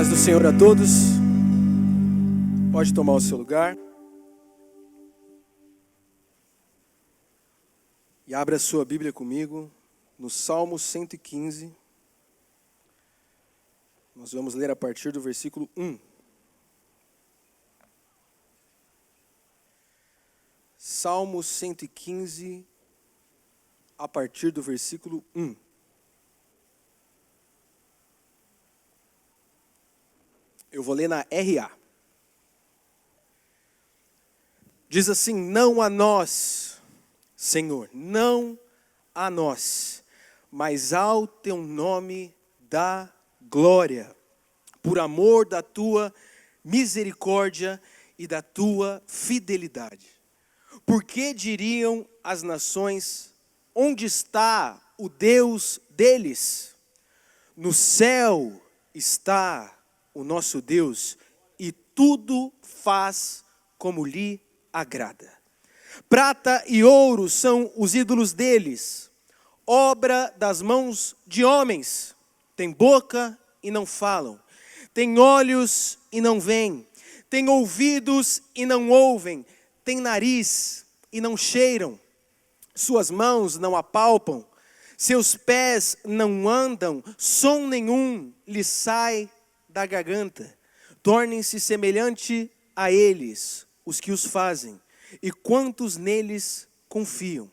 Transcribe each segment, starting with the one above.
Paz do Senhor a todos. Pode tomar o seu lugar. E abra a sua Bíblia comigo no Salmo 115. Nós vamos ler a partir do versículo 1. Salmo 115, a partir do versículo 1. Eu vou ler na RA. Diz assim: não a nós, Senhor, não a nós, mas ao teu nome dá glória, por amor da tua misericórdia e da tua fidelidade. Porque diriam as nações: onde está o Deus deles? No céu está o nosso Deus, e tudo faz como lhe agrada. Prata e ouro são os ídolos deles, obra das mãos de homens. Tem boca e não falam, tem olhos e não veem, tem ouvidos e não ouvem, tem nariz e não cheiram, suas mãos não apalpam, seus pés não andam, som nenhum lhes sai da garganta. Tornem-se semelhante a eles os que os fazem, e quantos neles confiam.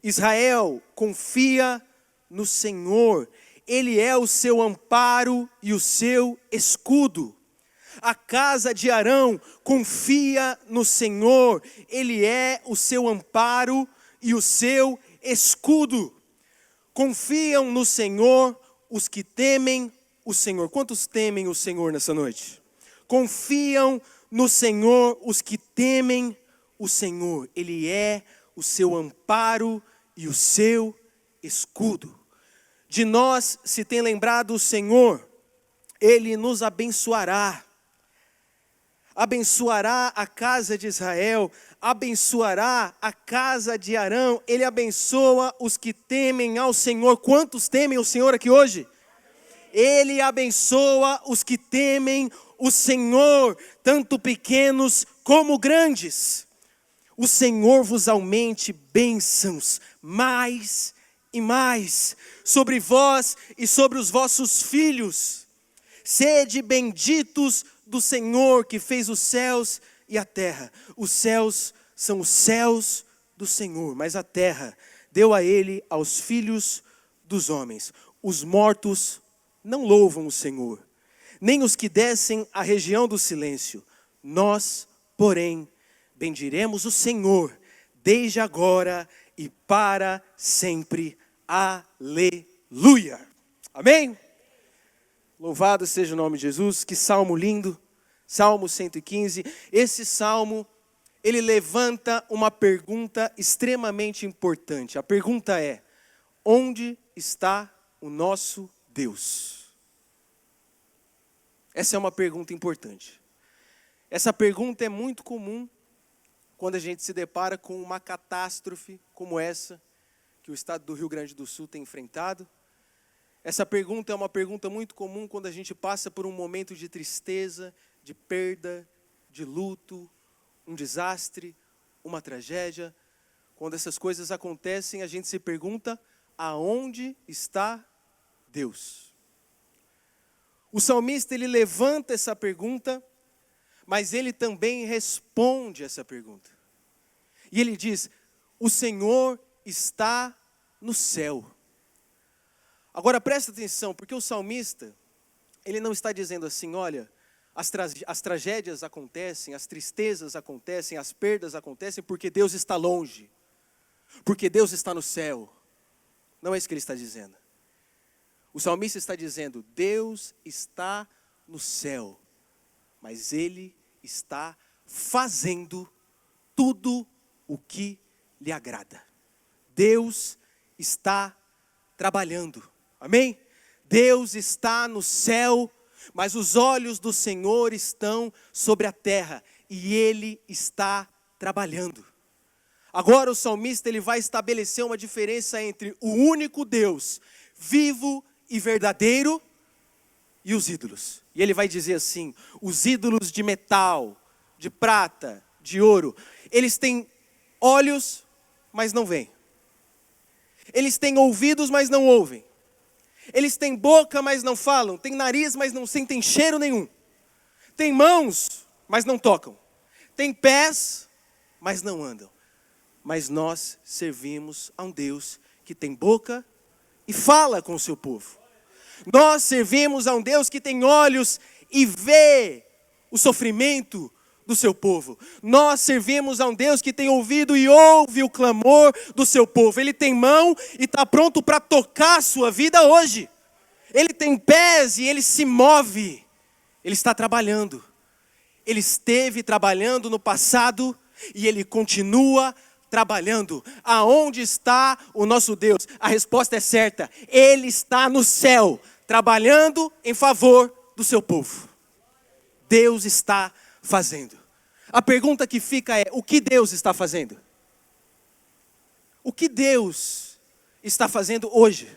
Israel confia no Senhor, Ele é o seu amparo e o seu escudo. A casa de Arão confia no Senhor, Ele é o seu amparo e o seu escudo. Confiam no Senhor os que temem o Senhor. Quantos temem o Senhor nessa noite? Confiam no Senhor os que temem o Senhor. Ele é o seu amparo e o seu escudo. De nós se tem lembrado o Senhor, Ele nos abençoará. Abençoará a casa de Israel, abençoará a casa de Arão. Ele abençoa os que temem ao Senhor. Quantos temem o Senhor aqui hoje? Ele abençoa os que temem o Senhor, tanto pequenos como grandes. O Senhor vos aumente bênçãos, mais e mais, sobre vós e sobre os vossos filhos. Sede benditos do Senhor que fez os céus e a terra. Os céus são os céus do Senhor, mas a terra deu a ele aos filhos dos homens. Os mortos não louvam o Senhor, nem os que descem à região do silêncio. Nós, porém, bendiremos o Senhor, desde agora e para sempre. Aleluia. Amém? Louvado seja o nome de Jesus. Que salmo lindo. Salmo 115. Esse salmo, ele levanta uma pergunta extremamente importante. A pergunta é: onde está o nosso Deus? Essa é uma pergunta importante. Essa pergunta é muito comum quando a gente se depara com uma catástrofe como essa que o estado do Rio Grande do Sul tem enfrentado. Essa pergunta é uma pergunta muito comum quando a gente passa por um momento de tristeza, de perda, de luto, um desastre, uma tragédia. Quando essas coisas acontecem, a gente se pergunta: aonde está Deus? O salmista, ele levanta essa pergunta, mas ele também responde essa pergunta. E ele diz: o Senhor está no céu. Agora presta atenção, porque o salmista, ele não está dizendo assim: olha, as tragédias acontecem, as tristezas acontecem, as perdas acontecem porque Deus está longe, porque Deus está no céu. Não é isso que ele está dizendo. O salmista está dizendo: Deus está no céu, mas Ele está fazendo tudo o que lhe agrada. Deus está trabalhando, amém? Deus está no céu, mas os olhos do Senhor estão sobre a terra, e Ele está trabalhando. Agora o salmista, ele vai estabelecer uma diferença entre o único Deus, vivo e verdadeiro, e os ídolos. E ele vai dizer assim: os ídolos de metal, de prata, de ouro, eles têm olhos, mas não veem. Eles têm ouvidos, mas não ouvem. Eles têm boca, mas não falam. Têm nariz, mas não sentem cheiro nenhum. Têm mãos, mas não tocam. Têm pés, mas não andam. Mas nós servimos a um Deus que tem boca e fala com o seu povo. Nós servimos a um Deus que tem olhos e vê o sofrimento do seu povo. Nós servimos a um Deus que tem ouvido e ouve o clamor do seu povo. Ele tem mão e está pronto para tocar a sua vida hoje. Ele tem pés e ele se move. Ele está trabalhando. Ele esteve trabalhando no passado e ele continua trabalhando. Aonde está o nosso Deus? A resposta é certa. Ele está no céu, trabalhando em favor do seu povo. Deus está fazendo. A pergunta que fica é: o que Deus está fazendo? O que Deus está fazendo hoje?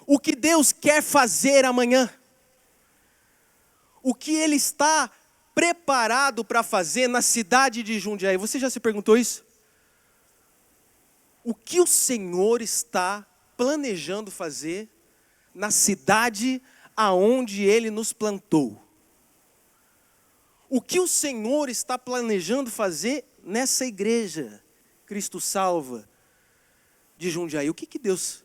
O que Deus quer fazer amanhã? O que Ele está preparado para fazer na cidade de Jundiaí? Você já se perguntou isso? O que o Senhor está planejando fazer na cidade aonde Ele nos plantou? O que o Senhor está planejando fazer nessa igreja, Cristo Salva, de Jundiaí? O que Deus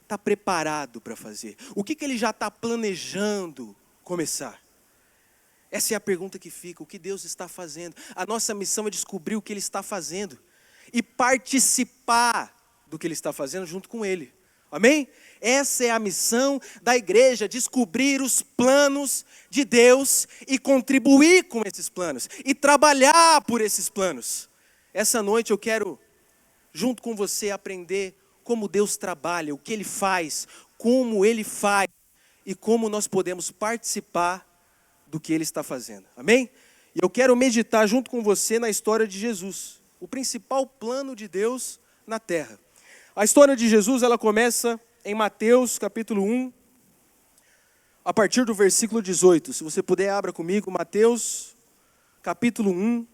está preparado para fazer? O que Ele já está planejando começar? Essa é a pergunta que fica: o que Deus está fazendo? A nossa missão é descobrir o que Ele está fazendo e participar do que Ele está fazendo junto com Ele. Amém? Essa é a missão da igreja: descobrir os planos de Deus e contribuir com esses planos e trabalhar por esses planos. Essa noite eu quero, junto com você, aprender como Deus trabalha, o que Ele faz, como Ele faz e como nós podemos participar do que Ele está fazendo. Amém? E eu quero meditar junto com você na história de Jesus, o principal plano de Deus na terra. A história de Jesus, ela começa em Mateus capítulo 1, a partir do versículo 18. Se você puder, abra comigo, Mateus capítulo 1,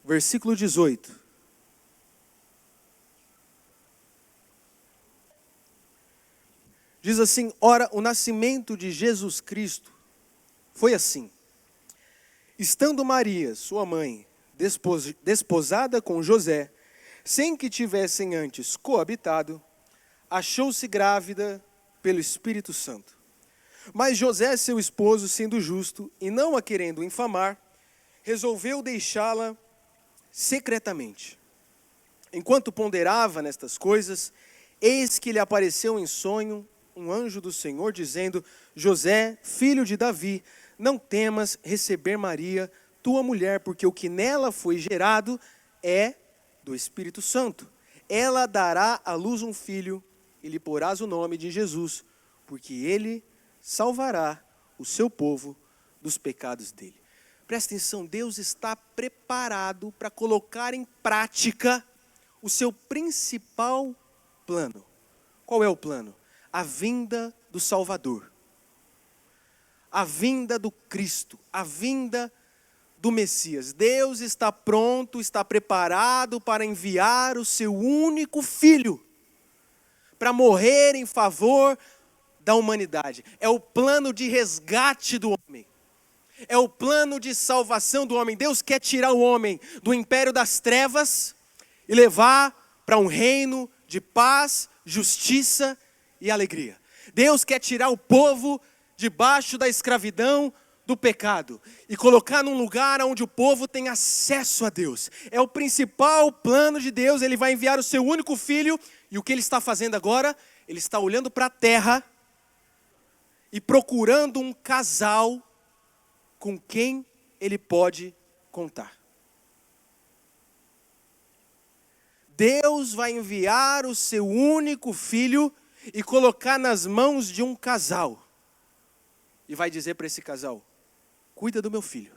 versículo 18. Diz assim: ora, o nascimento de Jesus Cristo foi assim: estando Maria, sua mãe, desposada com José, sem que tivessem antes coabitado, achou-se grávida pelo Espírito Santo. Mas José, seu esposo, sendo justo e não a querendo infamar, resolveu deixá-la secretamente. Enquanto ponderava nestas coisas, eis que lhe apareceu em sonho um anjo do Senhor, dizendo: José, filho de Davi, não temas receber Maria, tua mulher, porque o que nela foi gerado é do Espírito Santo. Ela dará à luz um filho, e lhe porás o nome de Jesus, porque ele salvará o seu povo dos pecados dele. Presta atenção, Deus está preparado para colocar em prática o seu principal plano. Qual é o plano? A vinda do Salvador. A vinda do Cristo, a vinda do Messias. Deus está pronto, está preparado para enviar o seu único filho para morrer em favor da humanidade. É o plano de resgate do homem. É o plano de salvação do homem. Deus quer tirar o homem do império das trevas e levar para um reino de paz, justiça e alegria. Deus quer tirar o povo debaixo da escravidão do pecado e colocar num lugar onde o povo tem acesso a Deus. É o principal plano de Deus. Ele vai enviar o seu único filho, e o que ele está fazendo agora? Ele está olhando para a terra e procurando um casal com quem ele pode contar. Deus vai enviar o seu único filho e colocar nas mãos de um casal. E vai dizer para esse casal: cuida do meu filho.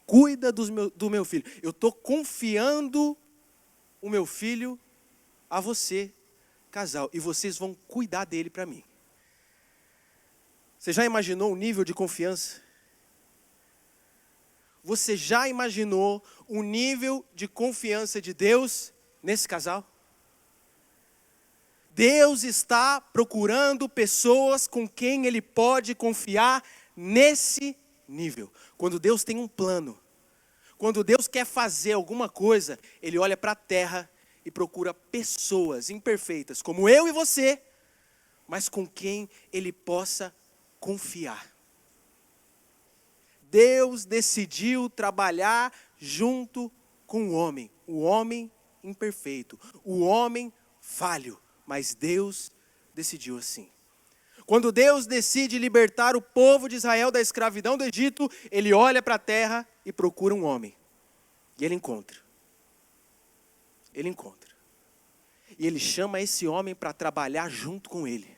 Cuida do meu filho. Eu estou confiando o meu filho a você, casal e vocês vão cuidar dele para mim. Você já imaginou o nível de confiança? Você já imaginou o nível de confiança de Deus nesse casal? Deus está procurando pessoas com quem Ele pode confiar nesse nível. Quando Deus tem um plano, quando Deus quer fazer alguma coisa, Ele olha para a terra e procura pessoas imperfeitas, como eu e você, mas com quem Ele possa confiar. Deus decidiu trabalhar junto com o homem imperfeito, o homem falho, mas Deus decidiu assim. Quando Deus decide libertar o povo de Israel da escravidão do Egito, Ele olha para a terra e procura um homem. E Ele encontra. Ele encontra. E Ele chama esse homem para trabalhar junto com Ele.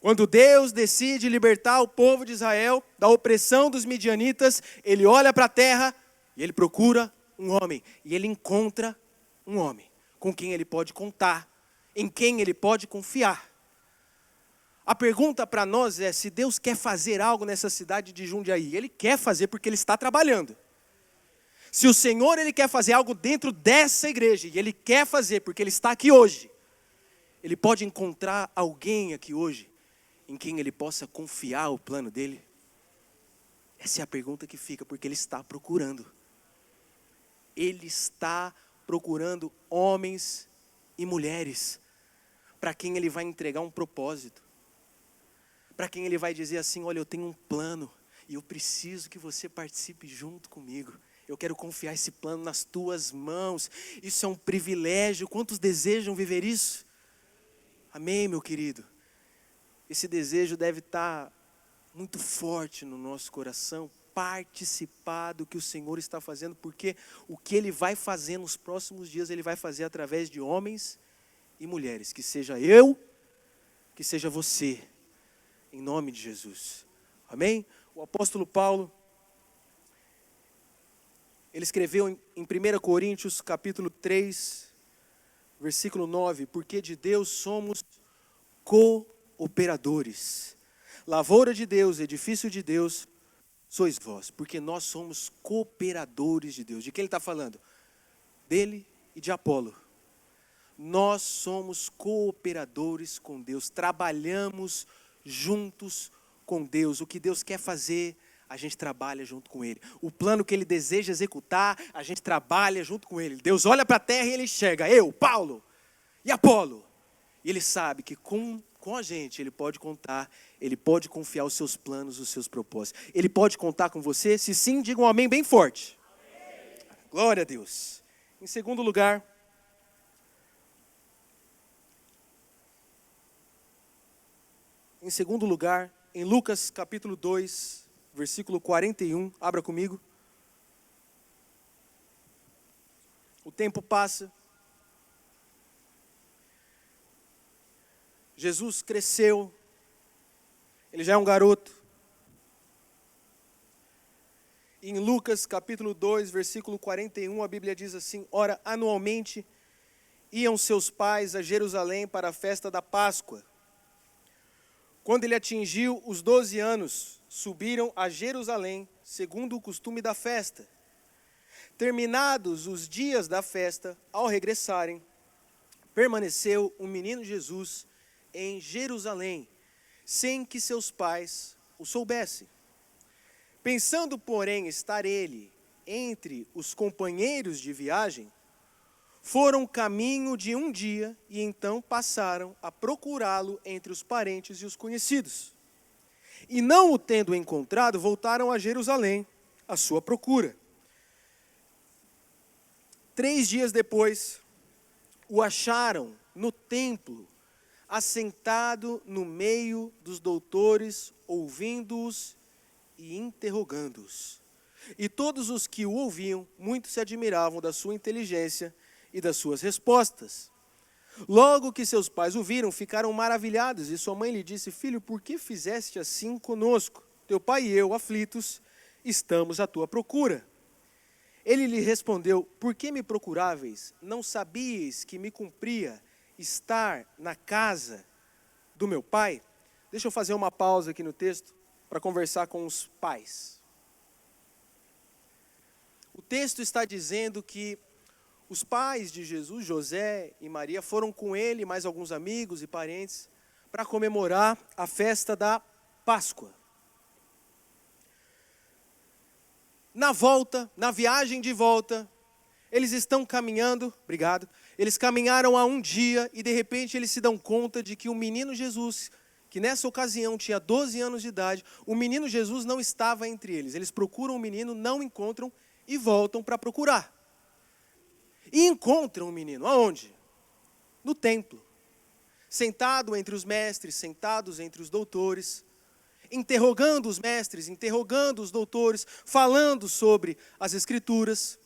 Quando Deus decide libertar o povo de Israel da opressão dos midianitas, Ele olha para a terra e Ele procura um homem. E Ele encontra um homem com quem Ele pode contar, em quem Ele pode confiar. A pergunta para nós é se Deus quer fazer algo nessa cidade de Jundiaí. Ele quer fazer porque Ele está trabalhando. Se o Senhor Ele quer fazer algo dentro dessa igreja, e Ele quer fazer porque Ele está aqui hoje, Ele pode encontrar alguém aqui hoje em quem Ele possa confiar o plano dEle? Essa é a pergunta que fica, porque Ele está procurando. Ele está procurando homens e mulheres para quem Ele vai entregar um propósito. Para quem Ele vai dizer assim, olha, eu tenho um plano e eu preciso que você participe junto comigo. Eu quero confiar esse plano nas tuas mãos. Isso é um privilégio. Quantos desejam viver isso? Amém, meu querido? Esse desejo deve estar muito forte no nosso coração, participar do que o Senhor está fazendo, porque o que Ele vai fazer nos próximos dias, Ele vai fazer através de homens e mulheres, que seja eu, que seja você, em nome de Jesus. Amém? O apóstolo Paulo, ele escreveu em 1 Coríntios capítulo 3, versículo 9, porque de Deus somos cooperadores. Lavoura de Deus, edifício de Deus, sois vós, porque nós somos cooperadores de Deus. De quem ele está falando? Dele e de Apolo. Nós somos cooperadores com Deus, trabalhamos juntos com Deus. O que Deus quer fazer, a gente trabalha junto com Ele. O plano que Ele deseja executar, a gente trabalha junto com Ele. Deus olha para a terra e Ele enxerga eu, Paulo e Apolo. E Ele sabe que com a gente Ele pode contar, Ele pode confiar os seus planos, os seus propósitos. Ele pode contar com você? Se sim, diga um amém bem forte. Amém. Glória a Deus. Em segundo lugar, em Lucas capítulo 2, versículo 41, abra comigo. O tempo passa. Jesus cresceu. Ele já é um garoto. Em Lucas capítulo 2, versículo 41, a Bíblia diz assim: ora, anualmente iam seus pais a Jerusalém para a festa da Páscoa. Quando ele atingiu os 12 anos, subiram a Jerusalém, segundo o costume da festa. Terminados os dias da festa, ao regressarem, permaneceu o menino Jesus em Jerusalém, sem que seus pais o soubessem. Pensando, porém, estar ele entre os companheiros de viagem, foram caminho de um dia e então passaram a procurá-lo entre os parentes e os conhecidos. E não o tendo encontrado, voltaram a Jerusalém à sua procura. 3 dias depois, o acharam no templo, assentado no meio dos doutores, ouvindo-os e interrogando-os. E todos os que o ouviam, muito se admiravam da sua inteligência e das suas respostas. Logo que seus pais o viram, ficaram maravilhados, e sua mãe lhe disse: filho, por que fizeste assim conosco? Teu pai e eu, aflitos, estamos à tua procura. Ele lhe respondeu: por que me procuráveis? Não sabíeis que me cumpria estar na casa do meu pai? Deixa eu fazer uma pausa aqui no texto para conversar com os pais. O texto está dizendo que os pais de Jesus, José e Maria, foram com ele, mais alguns amigos e parentes, para comemorar a festa da Páscoa. Na volta, na viagem de volta, eles estão caminhando, eles caminharam há um dia e de repente eles se dão conta de que o menino Jesus, que nessa ocasião tinha 12 anos de idade, o menino Jesus não estava entre eles. Eles procuram o menino, não encontram e voltam para procurar. E encontram o menino, aonde? No templo. Sentado entre os mestres, sentados entre os doutores, interrogando os mestres, interrogando os doutores, falando sobre as escrituras.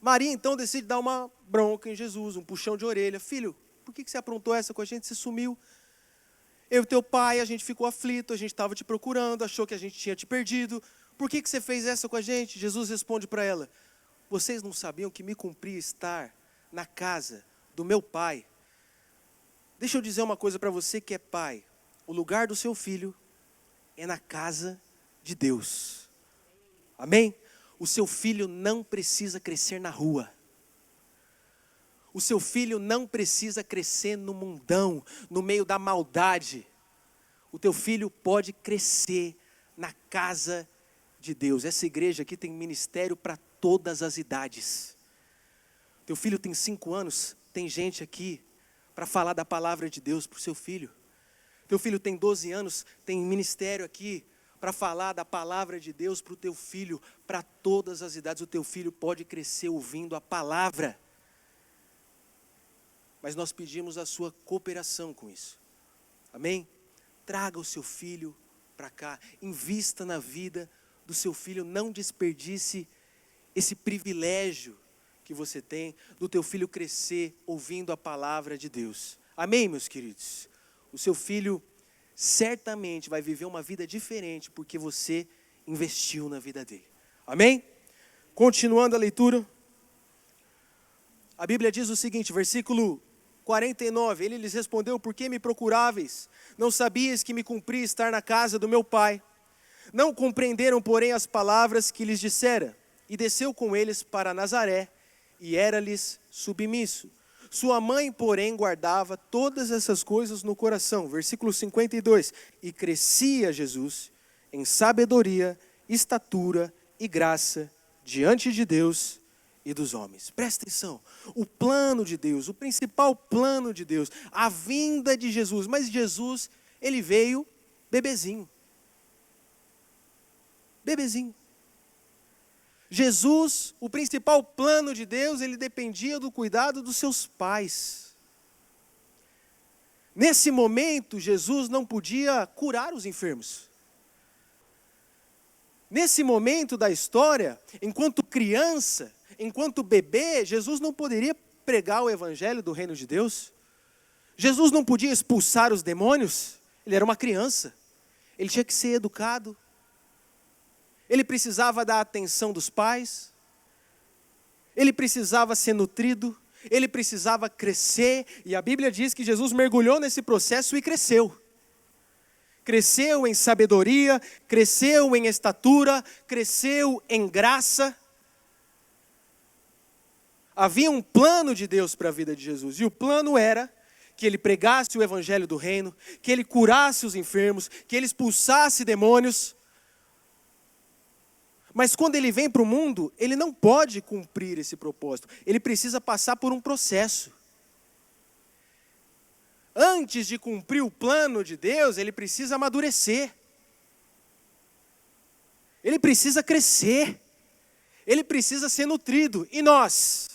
Maria então decide dar uma bronca em Jesus, um puxão de orelha. Filho, por que você aprontou essa com a gente? Você sumiu. Eu e teu pai, a gente ficou aflito, a gente estava te procurando, achou que a gente tinha te perdido. Por que você fez essa com a gente? Jesus responde para ela: vocês não sabiam que me cumpria estar na casa do meu pai? Deixa eu dizer uma coisa para você que é pai. O lugar do seu filho é na casa de Deus. Amém? O seu filho não precisa crescer na rua. O seu filho não precisa crescer no mundão, no meio da maldade. O teu filho pode crescer na casa de Deus. Essa igreja aqui tem ministério para todas as idades. Teu filho tem 5 anos, tem gente aqui para falar da palavra de Deus para o seu filho. Teu filho tem 12 anos, tem ministério aqui para falar da palavra de Deus para o teu filho, para todas as idades. O teu filho pode crescer ouvindo a palavra. Mas nós pedimos a sua cooperação com isso. Amém? Traga o seu filho para cá, invista na vida do seu filho, não desperdice esse privilégio que você tem do teu filho crescer ouvindo a palavra de Deus. Amém, meus queridos? O seu filho certamente vai viver uma vida diferente porque você investiu na vida dele. Amém? Continuando a leitura. A Bíblia diz o seguinte, versículo 49. Ele lhes respondeu: por que me procuráveis? Não sabias que me cumpria estar na casa do meu pai? Não compreenderam, porém, as palavras que lhes dissera. E desceu com eles para Nazaré, e era-lhes submisso. Sua mãe, porém, guardava todas essas coisas no coração. Versículo 52. E crescia Jesus em sabedoria, estatura e graça diante de Deus e dos homens. Presta atenção. O plano de Deus, o principal plano de Deus, a vinda de Jesus. Mas Jesus, ele veio bebezinho. Bebezinho. Jesus, o principal plano de Deus, ele dependia do cuidado dos seus pais. Nesse momento, Jesus não podia curar os enfermos. Nesse momento da história, enquanto criança, enquanto bebê, Jesus não poderia pregar o evangelho do reino de Deus. Jesus não podia expulsar os demônios. Ele era uma criança. Ele tinha que ser educado. Ele precisava da atenção dos pais, ele precisava ser nutrido, ele precisava crescer, e a Bíblia diz que Jesus mergulhou nesse processo e cresceu. Cresceu em sabedoria, cresceu em estatura, cresceu em graça. Havia um plano de Deus para a vida de Jesus, e o plano era que ele pregasse o evangelho do reino, que ele curasse os enfermos, que ele expulsasse demônios. Mas quando ele vem para o mundo, ele não pode cumprir esse propósito. Ele precisa passar por um processo. Antes de cumprir o plano de Deus, ele precisa amadurecer. Ele precisa crescer. Ele precisa ser nutrido. E nós?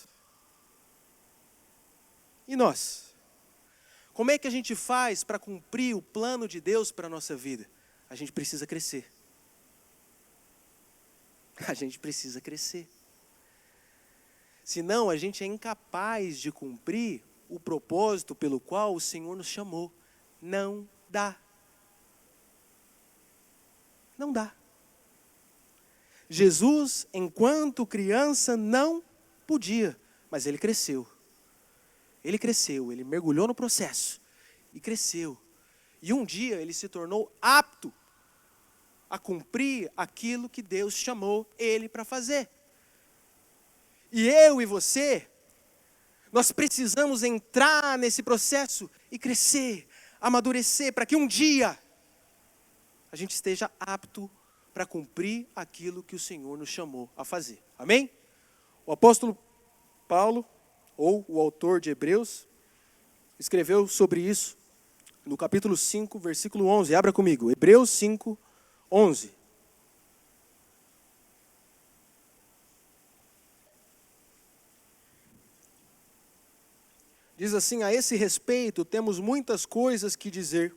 E nós? Como é que a gente faz para cumprir o plano de Deus para a nossa vida? A gente precisa crescer. A gente precisa crescer. Senão a gente é incapaz de cumprir o propósito pelo qual o Senhor nos chamou. Não dá. Não dá. Jesus, enquanto criança, não podia, mas ele cresceu. Ele cresceu, ele mergulhou no processo e cresceu. E um dia ele se tornou apto a cumprir aquilo que Deus chamou ele para fazer. E eu e você, nós precisamos entrar nesse processo e crescer, amadurecer, para que um dia a gente esteja apto para cumprir aquilo que o Senhor nos chamou a fazer. Amém? O apóstolo Paulo, ou o autor de Hebreus, escreveu sobre isso no capítulo 5, versículo 11. Abra comigo, Hebreus 5, 11. Diz assim: a esse respeito temos muitas coisas que dizer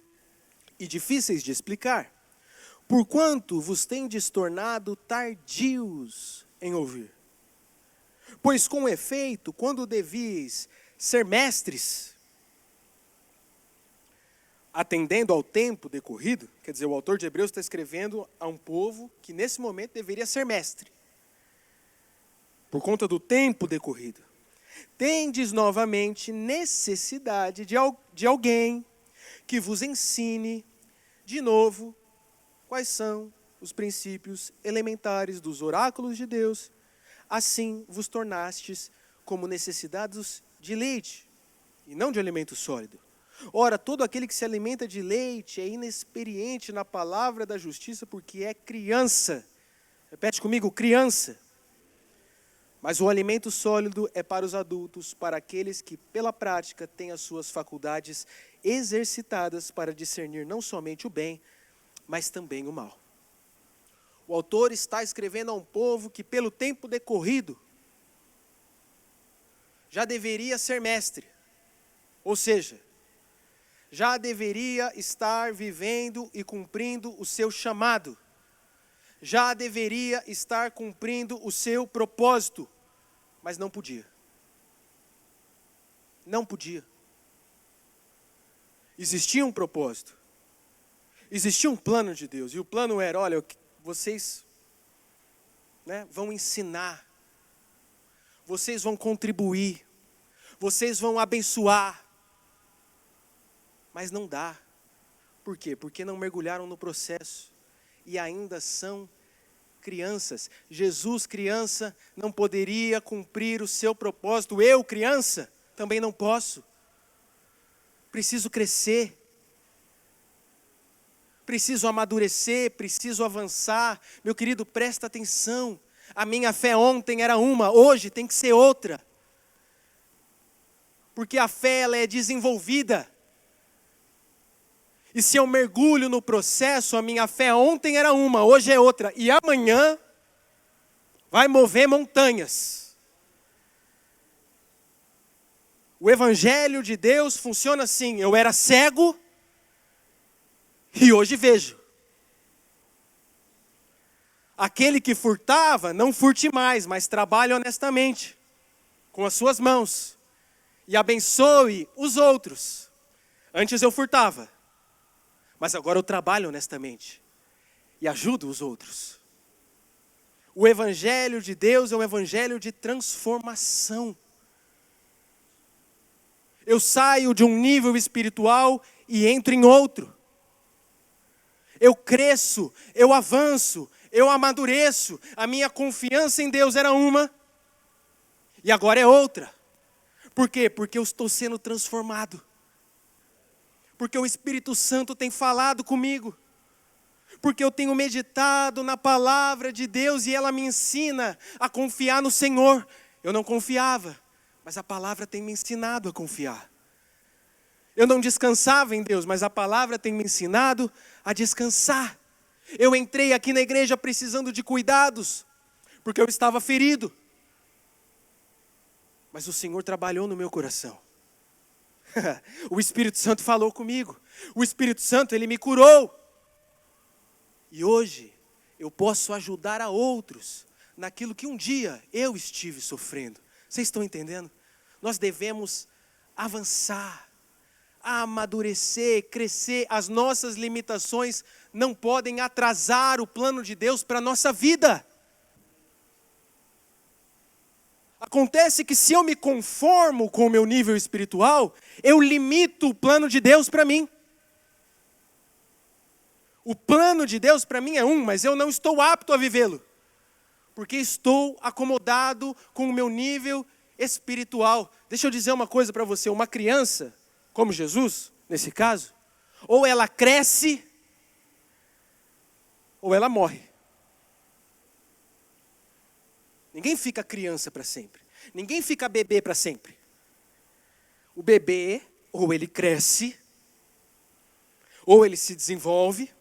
e difíceis de explicar, porquanto vos tendes tornado tardios em ouvir. Pois com efeito, quando devíeis ser mestres, atendendo ao tempo decorrido, quer dizer, o autor de Hebreus está escrevendo a um povo que nesse momento deveria ser mestre, por conta do tempo decorrido. Tendes novamente necessidade de alguém que vos ensine de novo quais são os princípios elementares dos oráculos de Deus. Assim vos tornastes como necessitados de leite, e não de alimento sólido. Ora, todo aquele que se alimenta de leite é inexperiente na palavra da justiça, porque é criança. Repete comigo, criança. Mas o alimento sólido é para os adultos, para aqueles que, pela prática, têm as suas faculdades exercitadas para discernir não somente o bem, mas também o mal. O autor está escrevendo a um povo que, pelo tempo decorrido, já deveria ser mestre. Ou seja, já deveria estar vivendo e cumprindo o seu chamado. Já deveria estar cumprindo o seu propósito, mas não podia. Não podia. Existia um propósito. Existia um plano de Deus, e o plano era, olha, vocês vão ensinar, vocês vão contribuir, vocês vão abençoar, mas não dá. Por quê? Porque não mergulharam no processo e ainda são crianças. Jesus, criança, não poderia cumprir o seu propósito. Eu, criança, também não posso. Preciso crescer. Preciso amadurecer, preciso avançar. Meu querido, presta atenção. A minha fé ontem era uma, hoje tem que ser outra. Porque a fé, ela é desenvolvida. E se eu mergulho no processo, a minha fé ontem era uma, hoje é outra. E amanhã vai mover montanhas. O Evangelho de Deus funciona assim: eu era cego e hoje vejo. Aquele que furtava, não furte mais, mas trabalhe honestamente, com as suas mãos, e abençoe os outros. Antes eu furtava, mas agora eu trabalho honestamente, e ajudo os outros. O Evangelho de Deus é um Evangelho de transformação. Eu saio de um nível espiritual e entro em outro. Eu cresço, eu avanço, eu amadureço. A minha confiança em Deus era uma, e agora é outra. Por quê? Porque eu estou sendo transformado. Porque o Espírito Santo tem falado comigo. Porque eu tenho meditado na palavra de Deus e ela me ensina a confiar no Senhor. Eu não confiava, mas a palavra tem me ensinado a confiar. Eu não descansava em Deus, mas a palavra tem me ensinado a descansar. Eu entrei aqui na igreja precisando de cuidados, porque eu estava ferido. Mas o Senhor trabalhou no meu coração. O Espírito Santo falou comigo. O Espírito Santo, Ele me curou. E hoje eu posso ajudar a outros naquilo que um dia eu estive sofrendo. Vocês estão entendendo? Nós devemos avançar, amadurecer, crescer. As nossas limitações não podem atrasar o plano de Deus para a nossa vida. Acontece que se eu me conformo com o meu nível espiritual, eu limito o plano de Deus para mim. O plano de Deus para mim é mas eu não estou apto a vivê-lo. Porque estou acomodado com o meu nível espiritual. Deixa eu dizer uma coisa para você. Uma criança, como Jesus, nesse caso, ou ela cresce, ou ela morre. Ninguém fica criança para sempre. Ninguém fica bebê para sempre. O bebê, ou ele cresce, ou ele se desenvolve,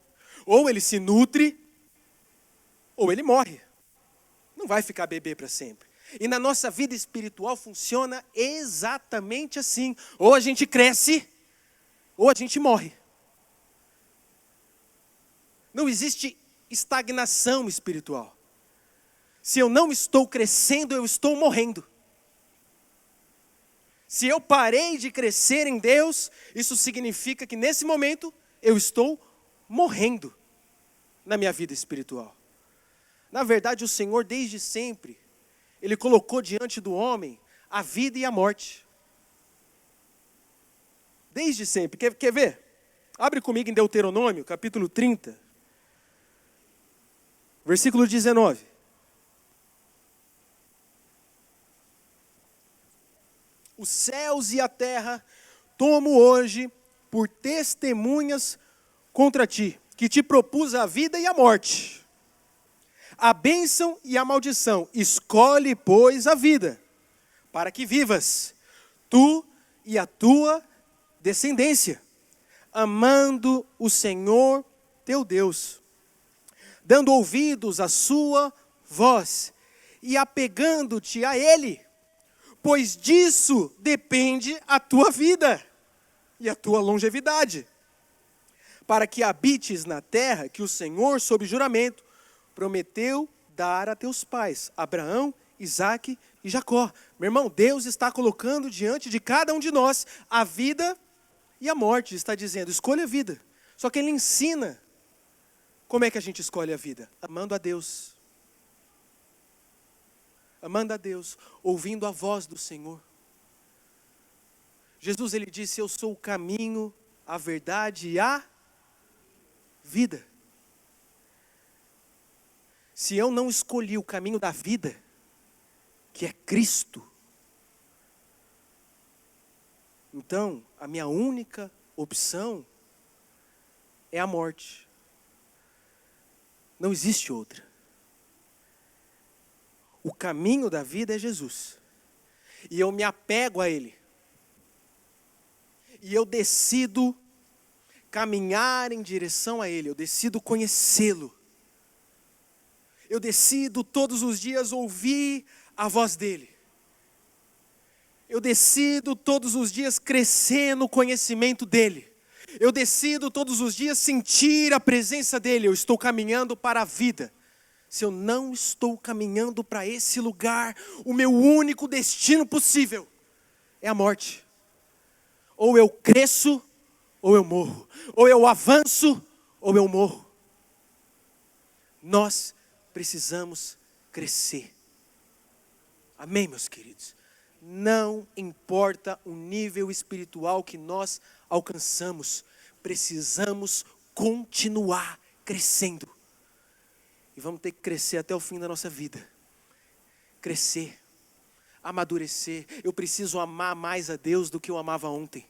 ou ele se nutre, ou ele morre. Não vai ficar bebê para sempre. E na nossa vida espiritual funciona exatamente assim. Ou a gente cresce, ou a gente morre. Não existe estagnação espiritual. Se eu não estou crescendo, eu estou morrendo. Se eu parei de crescer em Deus, isso significa que nesse momento eu estou morrendo na minha vida espiritual. Na verdade, o Senhor desde sempre, Ele colocou diante do homem a vida e a morte. Desde sempre. Quer ver? Abre comigo em Deuteronômio, capítulo 30, versículo 19. Os céus e a terra tomo hoje por testemunhas contra ti, que te propus a vida e a morte, a bênção e a maldição. Escolhe, pois, a vida, para que vivas, tu e a tua descendência, amando o Senhor teu Deus, dando ouvidos à sua voz e apegando-te a Ele, pois disso depende a tua vida e a tua longevidade, para que habites na terra que o Senhor, sob juramento, prometeu dar a teus pais, Abraão, Isaque e Jacó. Meu irmão, Deus está colocando diante de cada um de nós a vida e a morte. Está dizendo, escolha a vida. Só que Ele ensina como é que a gente escolhe a vida. Amando a Deus. Amando a Deus, ouvindo a voz do Senhor. Jesus, Ele disse, eu sou o caminho, a verdade e a vida. Se eu não escolhi o caminho da vida, que é Cristo, então a minha única opção é a morte. Não existe outra. O caminho da vida é Jesus. E eu me apego a Ele. E eu decido caminhar em direção a Ele. Eu decido conhecê-lo. Eu decido todos os dias ouvir a voz dEle. Eu decido todos os dias crescer no conhecimento dEle. Eu decido todos os dias sentir a presença dEle. Eu estou caminhando para a vida. Se eu não estou caminhando para esse lugar, o meu único destino possível é a morte. Ou eu cresço, ou eu morro. Ou eu avanço, ou eu morro. Nós precisamos crescer. Amém, meus queridos? Não importa o nível espiritual que nós alcançamos, precisamos continuar crescendo. E vamos ter que crescer até o fim da nossa vida. Crescer, amadurecer. Eu preciso amar mais a Deus do que eu amava ontem.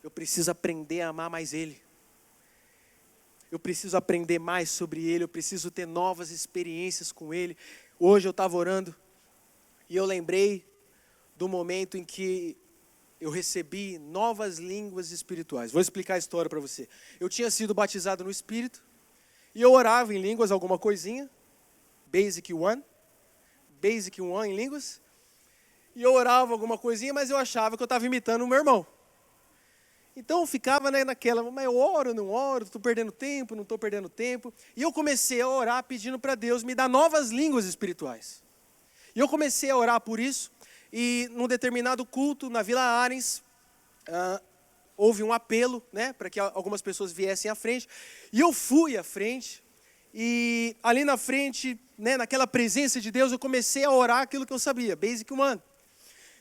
Eu preciso aprender a amar mais Ele. Eu preciso aprender mais sobre Ele. Eu preciso ter novas experiências com Ele. Hoje eu estava orando e eu lembrei do momento em que eu recebi novas línguas espirituais. Vou explicar a história para você. Eu tinha sido batizado no Espírito e eu orava em línguas alguma coisinha. Basic 1 em línguas. E eu orava alguma coisinha, mas eu achava que eu estava imitando o meu irmão. Então eu ficava naquela, mas eu oro, não oro, estou perdendo tempo, não estou perdendo tempo. E eu comecei a orar pedindo para Deus me dar novas línguas espirituais. E eu comecei a orar por isso. E num determinado culto na Vila Arens, houve um apelo, né, para que algumas pessoas viessem à frente. E eu fui à frente. E ali na frente, naquela presença de Deus, eu comecei a orar aquilo que eu sabia, Basic 1.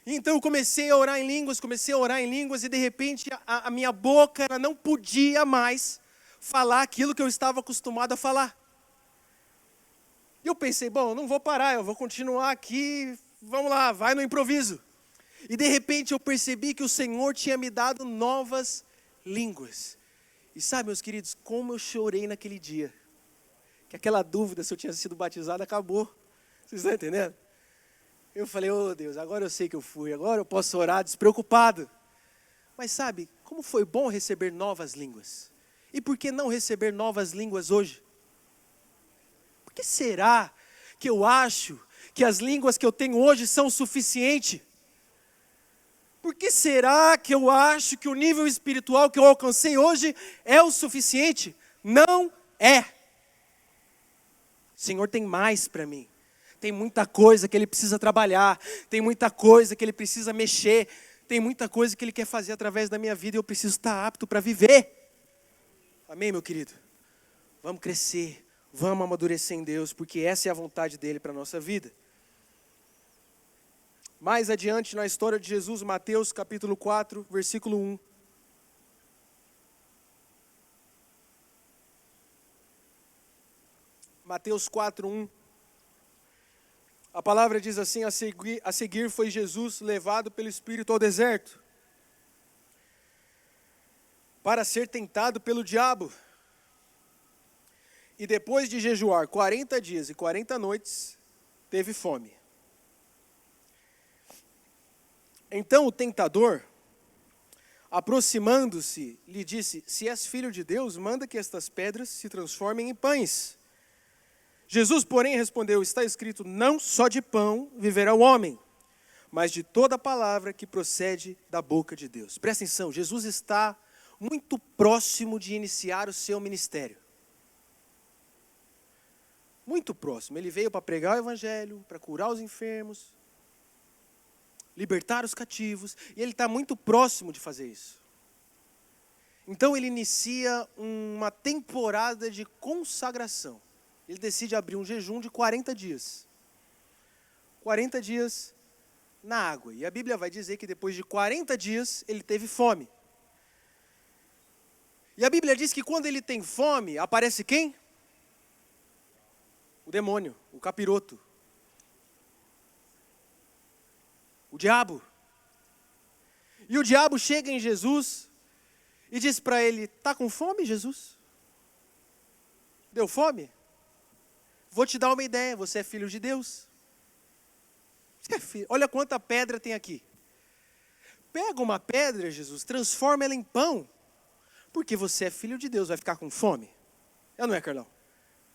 Então eu comecei a orar em línguas, e de repente a minha boca ela não podia mais falar aquilo que eu estava acostumado a falar. E eu pensei, bom, eu não vou parar, eu vou continuar aqui, vamos lá, vai no improviso. E de repente eu percebi que o Senhor tinha me dado novas línguas. E sabe, meus queridos, como eu chorei naquele dia. Que aquela dúvida se eu tinha sido batizado acabou. Vocês estão entendendo? Eu falei, oh Deus, agora eu sei que eu fui, agora eu posso orar despreocupado. Mas sabe, como foi bom receber novas línguas. E por que não receber novas línguas hoje? Por que será que eu acho que as línguas que eu tenho hoje são o suficiente? Por que será que eu acho que o nível espiritual que eu alcancei hoje é o suficiente? Não é. O Senhor tem mais para mim. Tem muita coisa que Ele precisa trabalhar. Tem muita coisa que Ele precisa mexer. Tem muita coisa que Ele quer fazer através da minha vida e eu preciso estar apto para viver. Amém, meu querido? Vamos crescer. Vamos amadurecer em Deus, porque essa é a vontade dEle para a nossa vida. Mais adiante na história de Jesus, Mateus capítulo 4, versículo 1. Mateus 4, 1. A palavra diz assim, a seguir foi Jesus levado pelo Espírito ao deserto, para ser tentado pelo diabo. E depois de jejuar 40 dias e 40 noites, teve fome. Então o tentador, aproximando-se, lhe disse, se és filho de Deus, manda que estas pedras se transformem em pães. Jesus, porém, respondeu, está escrito, não só de pão viverá o homem, mas de toda palavra que procede da boca de Deus. Presta atenção, Jesus está muito próximo de iniciar o seu ministério. Muito próximo. Ele veio para pregar o evangelho, para curar os enfermos, libertar os cativos, e ele está muito próximo de fazer isso. Então ele inicia uma temporada de consagração. Ele decide abrir um jejum de 40 dias. 40 dias na água. E a Bíblia vai dizer que depois de 40 dias ele teve fome. E a Bíblia diz que quando ele tem fome, aparece quem? O demônio, o capiroto. O diabo. E o diabo chega em Jesus e diz para ele, está com fome, Jesus? Deu fome? Vou te dar uma ideia, você é filho de Deus. Você é filho. Olha quanta pedra tem aqui. Pega uma pedra, Jesus, transforma ela em pão, porque você é filho de Deus, vai ficar com fome? Eu não é, Carlão?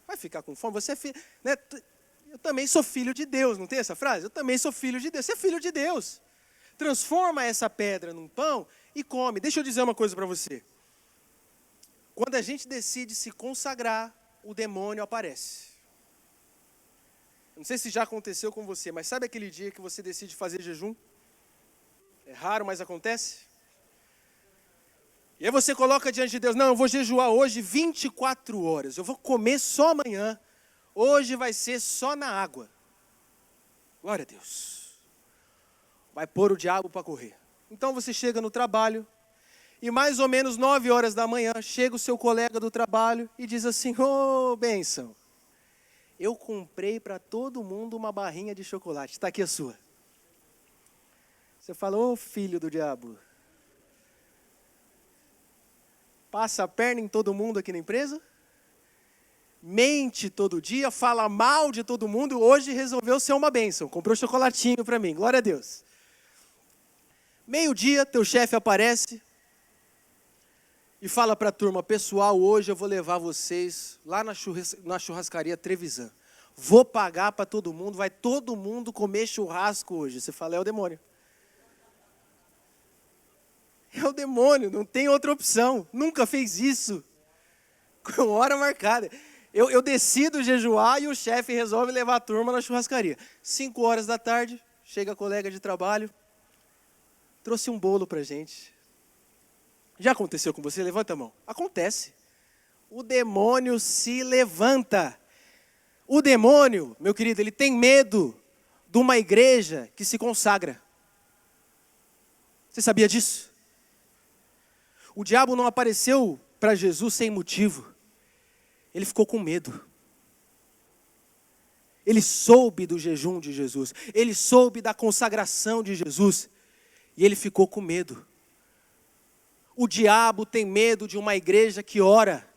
Vai ficar com fome? Você é filho, né? Eu também sou filho de Deus, não tem essa frase? Eu também sou filho de Deus. Você é filho de Deus. Transforma essa pedra num pão e come. Deixa eu dizer uma coisa para você. Quando a gente decide se consagrar, o demônio aparece. Não sei se já aconteceu com você, mas sabe aquele dia que você decide fazer jejum? É raro, mas acontece. E aí você coloca diante de Deus, não, eu vou jejuar hoje 24 horas, eu vou comer só amanhã, hoje vai ser só na água. Glória a Deus. Vai pôr o diabo para correr. Então você chega no trabalho, e mais ou menos 9 horas da manhã, chega o seu colega do trabalho e diz assim, ô, bênção, eu comprei para todo mundo uma barrinha de chocolate, está aqui a sua. Você fala, ô filho do diabo, passa a perna em todo mundo aqui na empresa, mente todo dia, fala mal de todo mundo, hoje resolveu ser uma bênção, comprou chocolatinho para mim, glória a Deus. Meio-dia, teu chefe aparece e fala para a turma, pessoal, hoje eu vou levar vocês lá na churrascaria Trevisan. Vou pagar para todo mundo, vai todo mundo comer churrasco hoje. Você fala, é o demônio. É o demônio, não tem outra opção. Nunca fez isso. Com hora marcada. Eu decido jejuar e o chefe resolve levar a turma na churrascaria. 5 horas da tarde, chega a colega de trabalho, trouxe um bolo para a gente. Já aconteceu com você? Levanta a mão. Acontece. O demônio se levanta. O demônio, meu querido, ele tem medo de uma igreja que se consagra. Você sabia disso? O diabo não apareceu para Jesus sem motivo. Ele ficou com medo. Ele soube do jejum de Jesus. Ele soube da consagração de Jesus. E ele ficou com medo. O diabo tem medo de uma igreja que ora.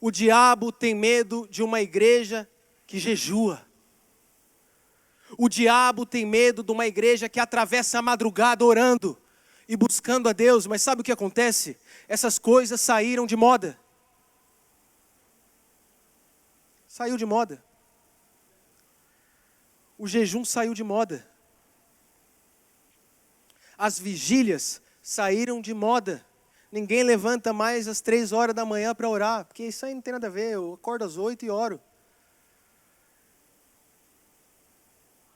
O diabo tem medo de uma igreja que jejua. O diabo tem medo de uma igreja que atravessa a madrugada orando e buscando a Deus. Mas sabe o que acontece? Essas coisas saíram de moda. Saiu de moda. O jejum saiu de moda. As vigílias saíram de moda. Ninguém levanta mais às 3 horas da manhã para orar, porque isso aí não tem nada a ver. Eu acordo às 8 e oro.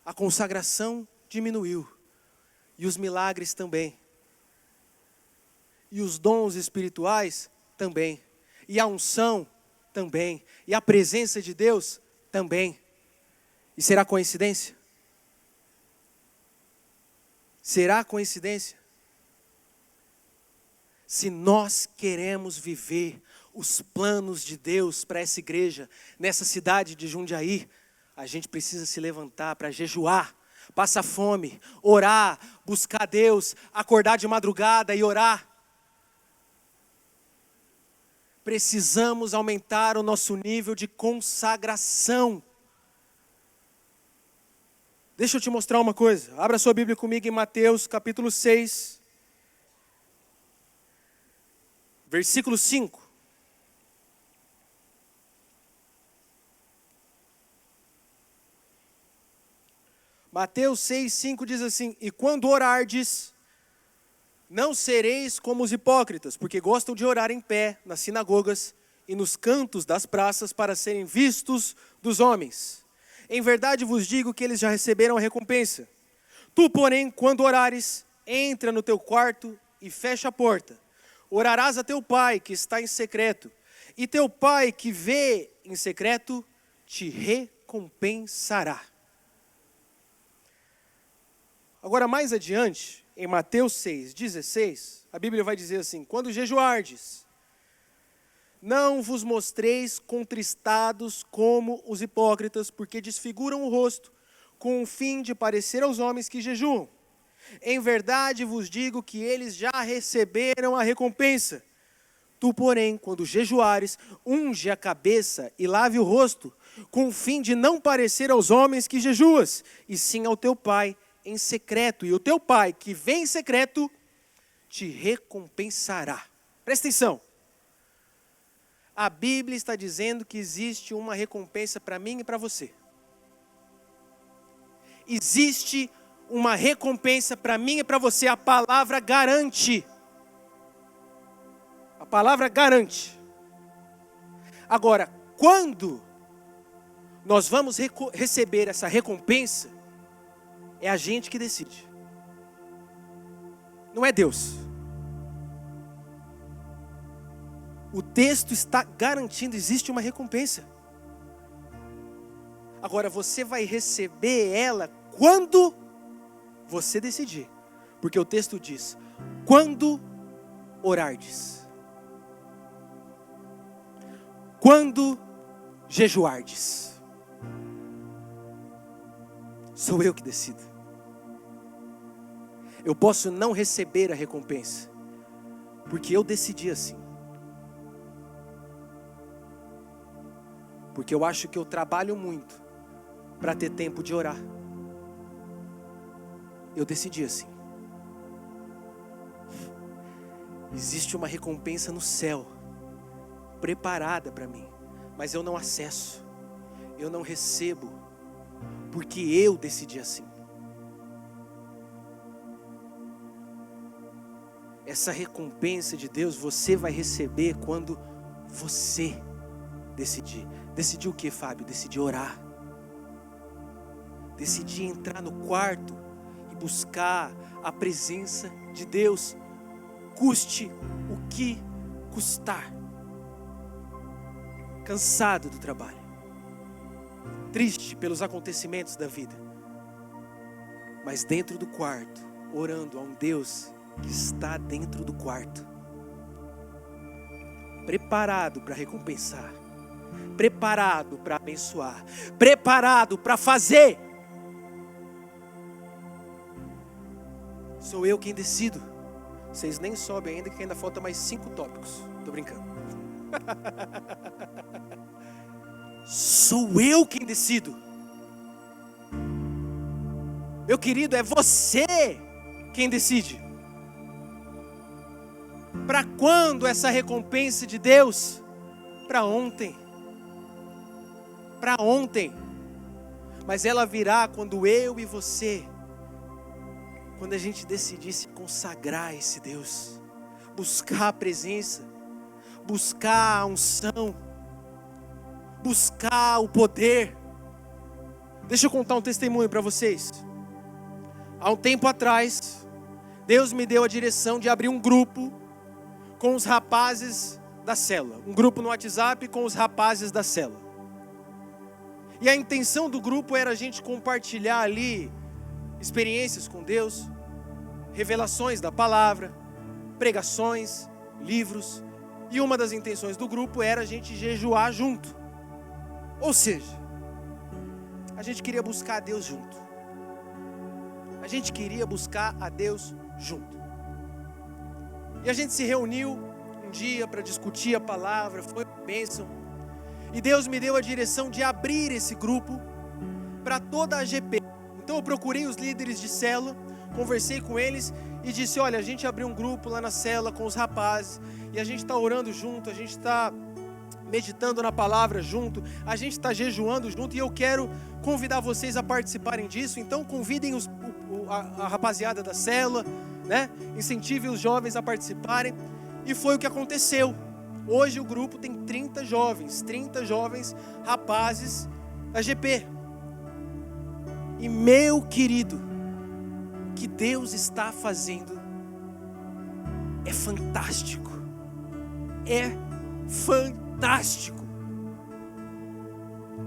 A consagração diminuiu. E os milagres também. E os dons espirituais também. E a unção também. E a presença de Deus também. E será coincidência? Será coincidência? Se nós queremos viver os planos de Deus para essa igreja, nessa cidade de Jundiaí, a gente precisa se levantar para jejuar, passar fome, orar, buscar Deus, acordar de madrugada e orar. Precisamos aumentar o nosso nível de consagração. Deixa eu te mostrar uma coisa. Abra sua Bíblia comigo em Mateus capítulo 6. Versículo 5. Mateus 6, 5 diz assim: E quando orardes, não sereis como os hipócritas, porque gostam de orar em pé nas sinagogas e nos cantos das praças para serem vistos dos homens. Em verdade vos digo que eles já receberam a recompensa. Tu, porém, quando orares, entra no teu quarto e fecha a porta. Orarás a teu pai que está em secreto, e teu pai que vê em secreto te recompensará. Agora mais adiante, em Mateus 6,16, a Bíblia vai dizer assim: Quando jejuardes, não vos mostreis contristados como os hipócritas, porque desfiguram o rosto, com o fim de parecer aos homens que jejuam. Em verdade vos digo que eles já receberam a recompensa. Tu, porém, quando jejuares, unge a cabeça e lave o rosto, com o fim de não parecer aos homens que jejuas, e sim ao teu pai em secreto. E o teu pai, que vem em secreto, te recompensará. Presta atenção. A Bíblia está dizendo que existe uma recompensa para mim e para você. Existe uma recompensa para mim e para você. A palavra garante. A palavra garante. Agora, quando nós vamos receber essa recompensa, é a gente que decide. Não é Deus. O texto está garantindo, existe uma recompensa. Agora, você vai receber ela quando você decidir. Porque o texto diz: quando orardes. Quando jejuardes. Sou eu que decido. Eu posso não receber a recompensa, porque eu decidi assim. Porque eu acho que eu trabalho muito para ter tempo de orar. Eu decidi assim. Existe uma recompensa no céu, preparada para mim, mas eu não acesso, eu não recebo, porque eu decidi assim. Essa recompensa de Deus você vai receber quando você decidir. Decidir o que, Fábio? Decidir orar. Decidir entrar no quarto e buscar a presença de Deus, custe o que custar. cansado do trabalho, triste pelos acontecimentos da vida, mas dentro do quarto, orando a um Deus que está dentro do quarto, preparado para recompensar, preparado para abençoar, preparado para fazer. Sou eu quem decido. Vocês nem sobem ainda, que ainda falta mais 5 tópicos. Tô brincando. Sou eu quem decido. Meu querido, é você quem decide. Para quando essa recompensa de Deus? Para ontem. Para ontem. Mas ela virá quando eu e você, quando a gente decidir se consagrar a esse Deus, buscar a presença, buscar a unção, buscar o poder. Deixa eu contar um testemunho para vocês. Há um tempo atrás, Deus me deu a direção de abrir um grupo com os rapazes da célula. Um grupo no WhatsApp com os rapazes da célula. E a intenção do grupo era a gente compartilhar ali experiências com Deus, revelações da palavra, pregações, livros. E uma das intenções do grupo era a gente jejuar junto. Ou seja, a gente queria buscar a Deus junto. A gente queria buscar a Deus junto. E a gente se reuniu um dia para discutir a palavra, foi uma bênção. E Deus me deu a direção de abrir esse grupo para toda a GP. Então eu procurei os líderes de célula, conversei com eles e disse: olha, a gente abriu um grupo lá na célula com os rapazes, e a gente está orando junto, a gente está meditando na palavra junto, a gente está jejuando junto, e eu quero convidar vocês a participarem disso. Então convidem a rapaziada da célula, né? Incentive os jovens a participarem. E foi o que aconteceu. Hoje o grupo tem 30 jovens rapazes da GP. E meu querido, o que Deus está fazendo é fantástico. É fantástico.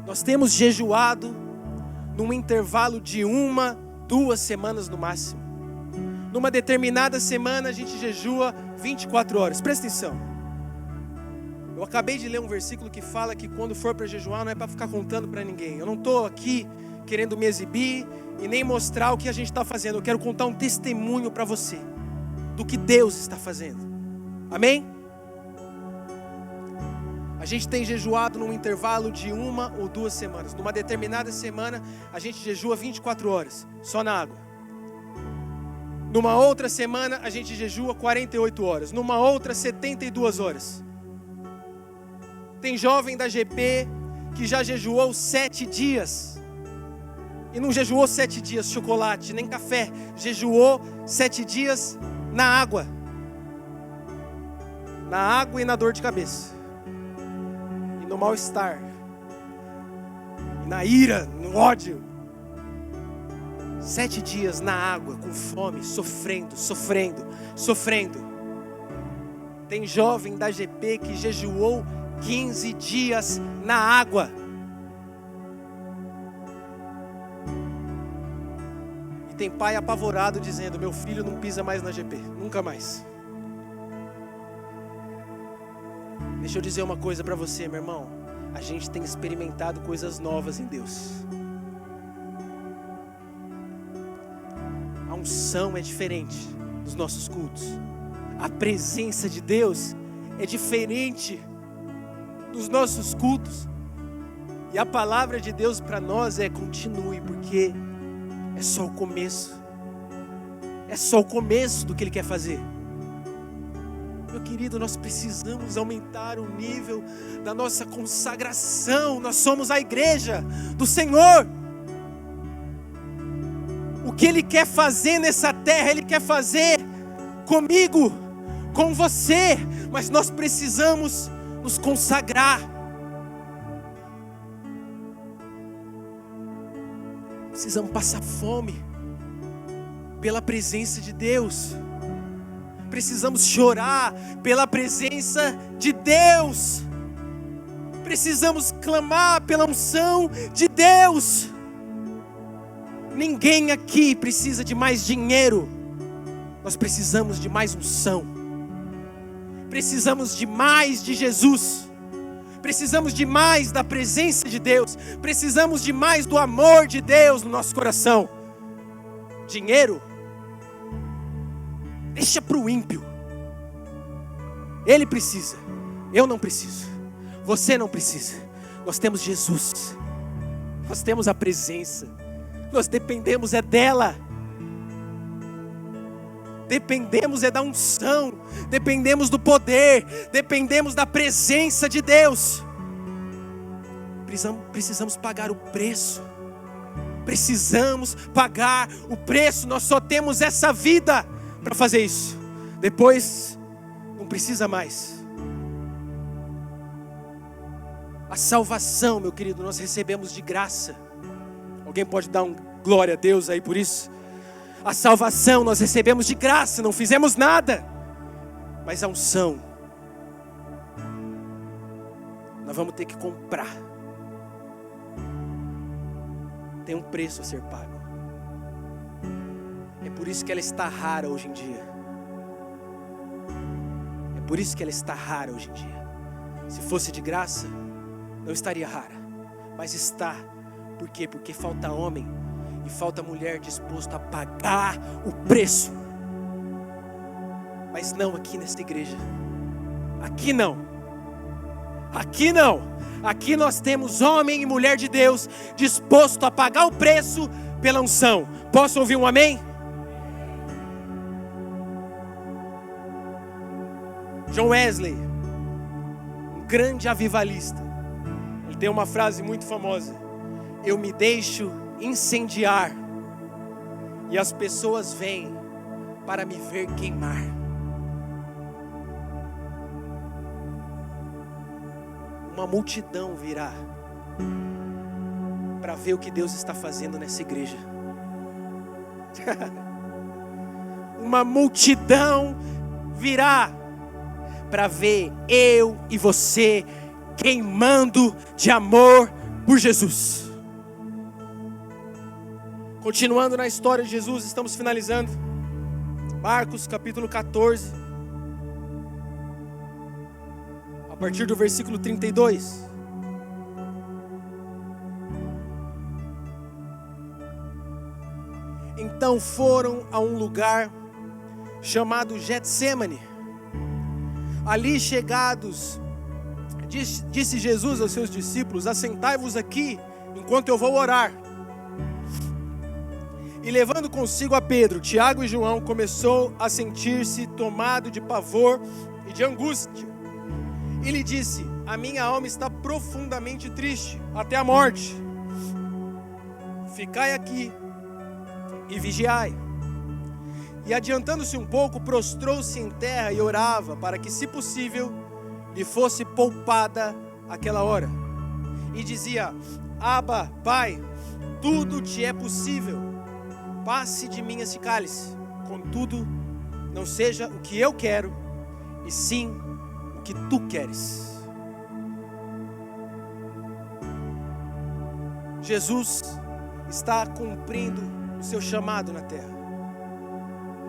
Nós temos jejuado num intervalo de 1-2 semanas no máximo. Numa determinada semana a gente jejua 24 horas. Presta atenção. Eu acabei de ler um versículo que fala que quando for para jejuar não é para ficar contando para ninguém. Eu não estou aqui querendo me exibir e nem mostrar o que a gente está fazendo. Eu quero contar um testemunho para você do que Deus está fazendo. Amém? A gente tem jejuado num intervalo de 1 ou 2 semanas. Numa determinada semana a gente jejua 24 horas, só na água. Numa outra semana a gente jejua 48 horas. Numa outra 72 horas. Tem jovem da GP que já jejuou 7 dias. E não jejuou 7 dias chocolate, nem café. Jejuou 7 dias na água. Na água e na dor de cabeça. E no mal-estar. E na ira, no ódio. 7 dias na água, com fome, sofrendo. Tem jovem da GP que jejuou 15 dias na água. E tem pai apavorado dizendo: meu filho não pisa mais na GP, nunca mais. Deixa eu dizer uma coisa para você, meu irmão. A gente tem experimentado coisas novas em Deus. A unção é diferente dos nossos cultos. A presença de Deus é diferente dos nossos cultos. E a palavra de Deus para nós é: continue, porque é só o começo. É só o começo do que Ele quer fazer. Meu querido, nós precisamos aumentar o nível da nossa consagração. Nós somos a igreja do Senhor. O que Ele quer fazer nessa terra, Ele quer fazer comigo, com você. Mas nós precisamos nos consagrar. Precisamos passar fome pela presença de Deus. Precisamos chorar pela presença de Deus. Precisamos clamar pela unção de Deus. Ninguém aqui precisa de mais dinheiro. Nós precisamos de mais unção. Precisamos de mais de Jesus. Precisamos de mais da presença de Deus. Precisamos de mais do amor de Deus no nosso coração. Dinheiro, deixa para o ímpio. Ele precisa, eu não preciso, você não precisa. Nós temos Jesus, nós temos a presença, nós dependemos é dela. Dependemos é da unção, dependemos do poder, dependemos da presença de Deus. Precisamos pagar o preço. Precisamos pagar o preço. Nós só temos essa vida para fazer isso. Depois, não precisa mais. A salvação, meu querido, nós recebemos de graça. Alguém pode dar um glória a Deus aí por isso? A salvação nós recebemos de graça, não fizemos nada. Mas a unção, nós vamos ter que comprar. Tem um preço a ser pago. É por isso que ela está rara hoje em dia. É por isso que ela está rara hoje em dia. Se fosse de graça, não estaria rara. Mas está. Por quê? Porque falta homem e falta mulher disposto a pagar o preço. Mas não aqui nesta igreja. Aqui não. Aqui não. Aqui nós temos homem e mulher de Deus disposto a pagar o preço pela unção. Posso ouvir um amém? John Wesley, um grande avivalista, ele tem uma frase muito famosa: eu me deixo incendiar e as pessoas vêm para me ver queimar. Uma multidão virá para ver o que Deus está fazendo nessa igreja. Uma multidão virá para ver eu e você queimando de amor por Jesus. Continuando na história de Jesus, estamos finalizando. Marcos capítulo 14. A partir do versículo 32. Então foram a um lugar chamado Getsêmani. Ali chegados, disse Jesus aos seus discípulos: assentai-vos aqui, enquanto eu vou orar. E levando consigo a Pedro, Tiago e João, começou a sentir-se tomado de pavor e de angústia. E lhe disse: a minha alma está profundamente triste, até a morte. Ficai aqui e vigiai. E adiantando-se um pouco, prostrou-se em terra e orava, para que, se possível, lhe fosse poupada aquela hora. E dizia: Abba, Pai, tudo te é possível, passe de mim esse cálice. Contudo, não seja o que eu quero, e sim o que tu queres. Jesus está cumprindo o seu chamado na terra.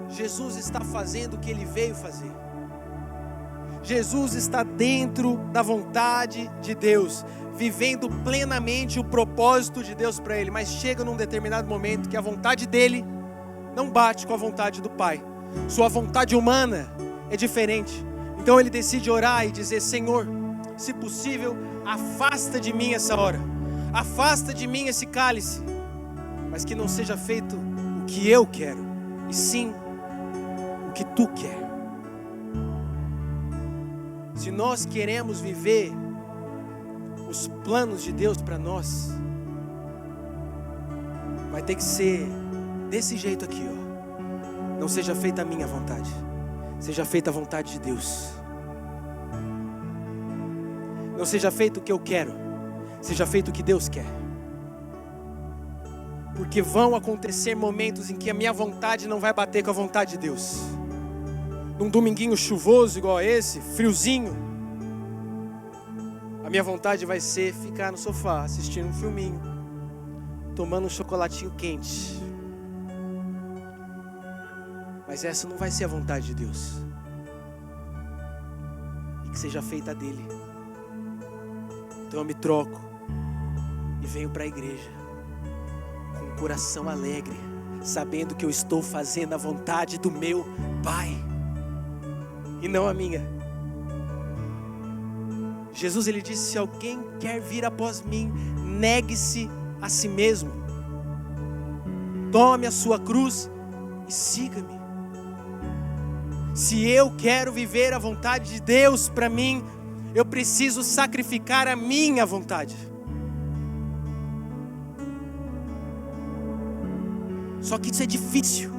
Jesus está fazendo o que ele veio fazer. Jesus está dentro da vontade de Deus, vivendo plenamente o propósito de Deus para ele. Mas chega num determinado momento que a vontade dele não bate com a vontade do Pai. Sua vontade humana é diferente. Então ele decide orar e dizer: Senhor, se possível, afasta de mim essa hora. Afasta de mim esse cálice. Mas que não seja feito o que eu quero, e sim o que tu quer. Se nós queremos viver os planos de Deus para nós, vai ter que ser desse jeito aqui, ó. Não seja feita a minha vontade, seja feita a vontade de Deus. Não seja feito o que eu quero, seja feito o que Deus quer. Porque vão acontecer momentos em que a minha vontade não vai bater com a vontade de Deus. Num dominguinho chuvoso igual a esse, friozinho, a minha vontade vai ser ficar no sofá, assistindo um filminho, tomando um chocolatinho quente. Mas essa não vai ser a vontade de Deus. E que seja feita a dele. Então eu me troco e venho para a igreja com um coração alegre, sabendo que eu estou fazendo a vontade do meu Pai e não a minha. Jesus, ele disse: se alguém quer vir após mim, negue-se a si mesmo, tome a sua cruz e siga-me. Se eu quero viver a vontade de Deus para mim, eu preciso sacrificar a minha vontade. Só que isso é difícil.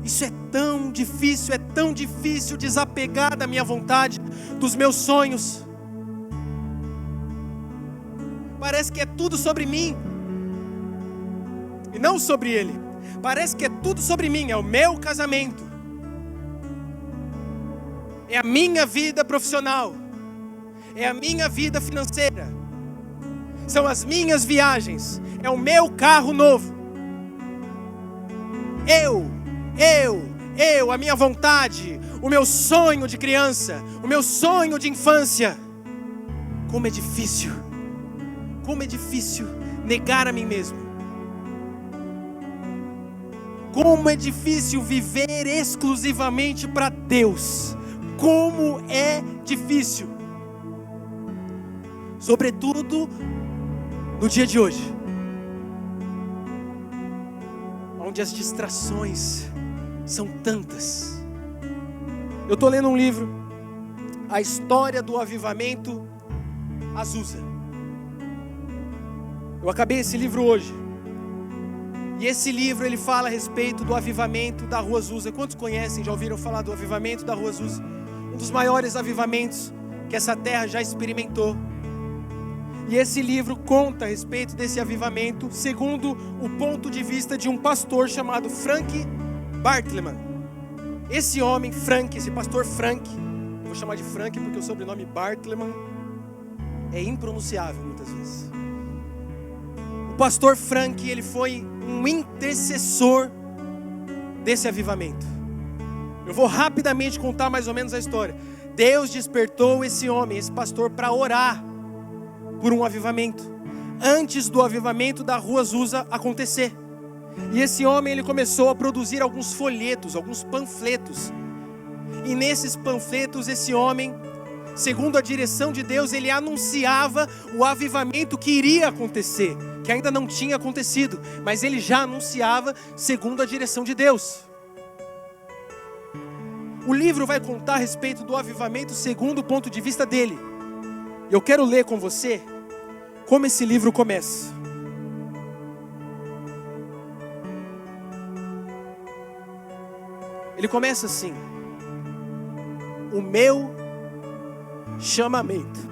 Isso é tão difícil desapegar da minha vontade, dos meus sonhos. Parece que é tudo sobre mim e não sobre Ele. Parece que é tudo sobre mim, é o meu casamento, é a minha vida profissional, é a minha vida financeira, são as minhas viagens, é o meu carro novo. A minha vontade, o meu sonho de criança, o meu sonho de infância. Como é difícil negar a mim mesmo. Como é difícil viver exclusivamente para Deus. Como é difícil. Sobretudo no dia de hoje, onde as distrações são tantas. Eu estou lendo um livro, A História do Avivamento Azusa. Eu acabei esse livro hoje. E esse livro, ele fala a respeito do avivamento da Rua Azusa. Quantos conhecem, já ouviram falar do avivamento da Rua Azusa? Um dos maiores avivamentos que essa terra já experimentou. E esse livro conta a respeito desse avivamento, segundo o ponto de vista de um pastor chamado Frank Bartleman. Esse homem, Frank, esse pastor Frank, eu vou chamar de Frank porque o sobrenome Bartleman é impronunciável muitas vezes. O pastor Frank, ele foi um intercessor desse avivamento. Eu vou rapidamente contar mais ou menos a história. Deus despertou esse homem, esse pastor, para orar por um avivamento, antes do avivamento da Rua Azusa acontecer. E esse homem, ele começou a produzir alguns folhetos, alguns panfletos. E nesses panfletos, esse homem, segundo a direção de Deus, ele anunciava o avivamento que iria acontecer, que ainda não tinha acontecido, mas ele já anunciava segundo a direção de Deus. O livro vai contar a respeito do avivamento segundo o ponto de vista dele. E eu quero ler com você como esse livro começa. Ele começa assim: o meu chamamento.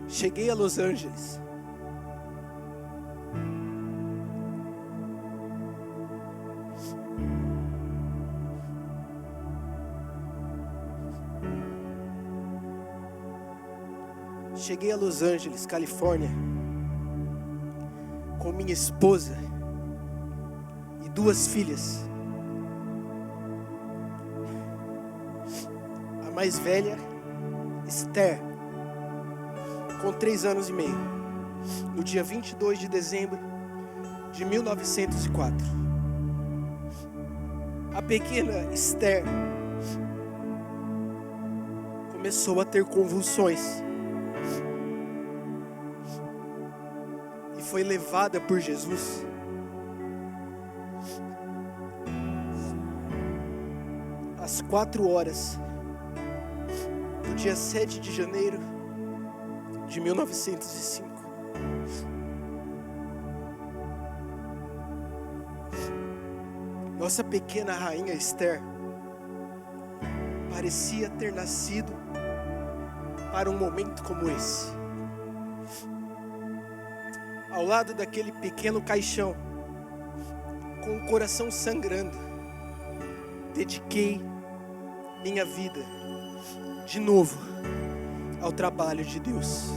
Cheguei a Los Angeles. Cheguei a Los Angeles, Califórnia, com minha esposa e 2 filhas. A mais velha, Esther, com 3 anos e meio, no dia 22 de dezembro de 1904. A pequena Esther começou a ter convulsões e foi levada por Jesus às 4 horas do dia 7 de janeiro de 1905. Nossa pequena rainha Esther parecia ter nascido para um momento como esse. ao lado daquele pequeno caixão, com o coração sangrando, dediquei minha vida de novo ao trabalho de Deus.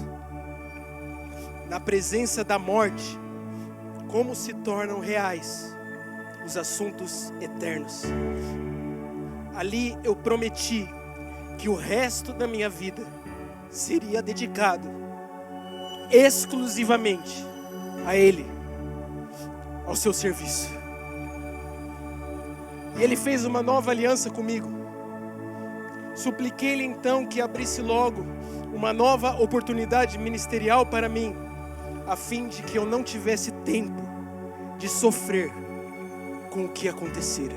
Na presença da morte, como se tornam reais os assuntos eternos. Ali eu prometi que o resto da minha vida seria dedicado exclusivamente a Ele, ao seu serviço. E Ele fez uma nova aliança comigo. Supliquei-lhe então que abrisse logo uma nova oportunidade ministerial para mim, a fim de que eu não tivesse tempo de sofrer com o que acontecera.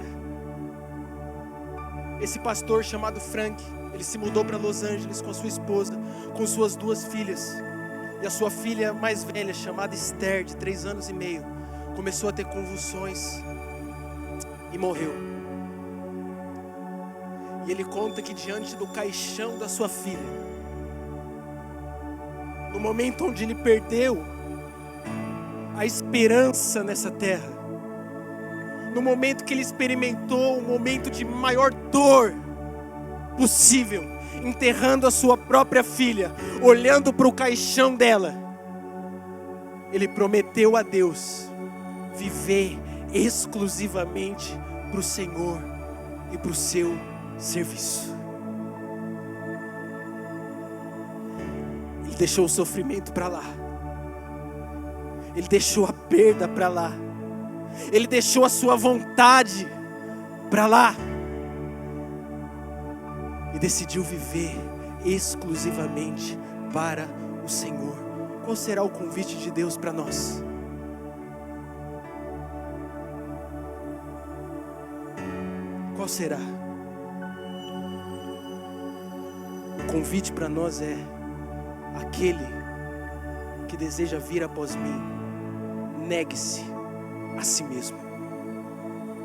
Esse pastor chamado Frank, ele se mudou para Los Angeles com a sua esposa, com suas 2 filhas. E a sua filha mais velha, chamada Esther, de 3 anos e meio, começou a ter convulsões e morreu. E ele conta que diante do caixão da sua filha, no momento onde ele perdeu a esperança nessa terra, no momento que ele experimentou um momento de maior dor possível, enterrando a sua própria filha, olhando para o caixão dela, ele prometeu a Deus viver exclusivamente para o Senhor e para o seu serviço. Ele deixou o sofrimento para lá, ele deixou a perda para lá, ele deixou a sua vontade para lá e decidiu viver exclusivamente para o Senhor. Qual será o convite de Deus para nós? Qual será? O convite para nós é: aquele que deseja vir após mim, negue-se a si mesmo,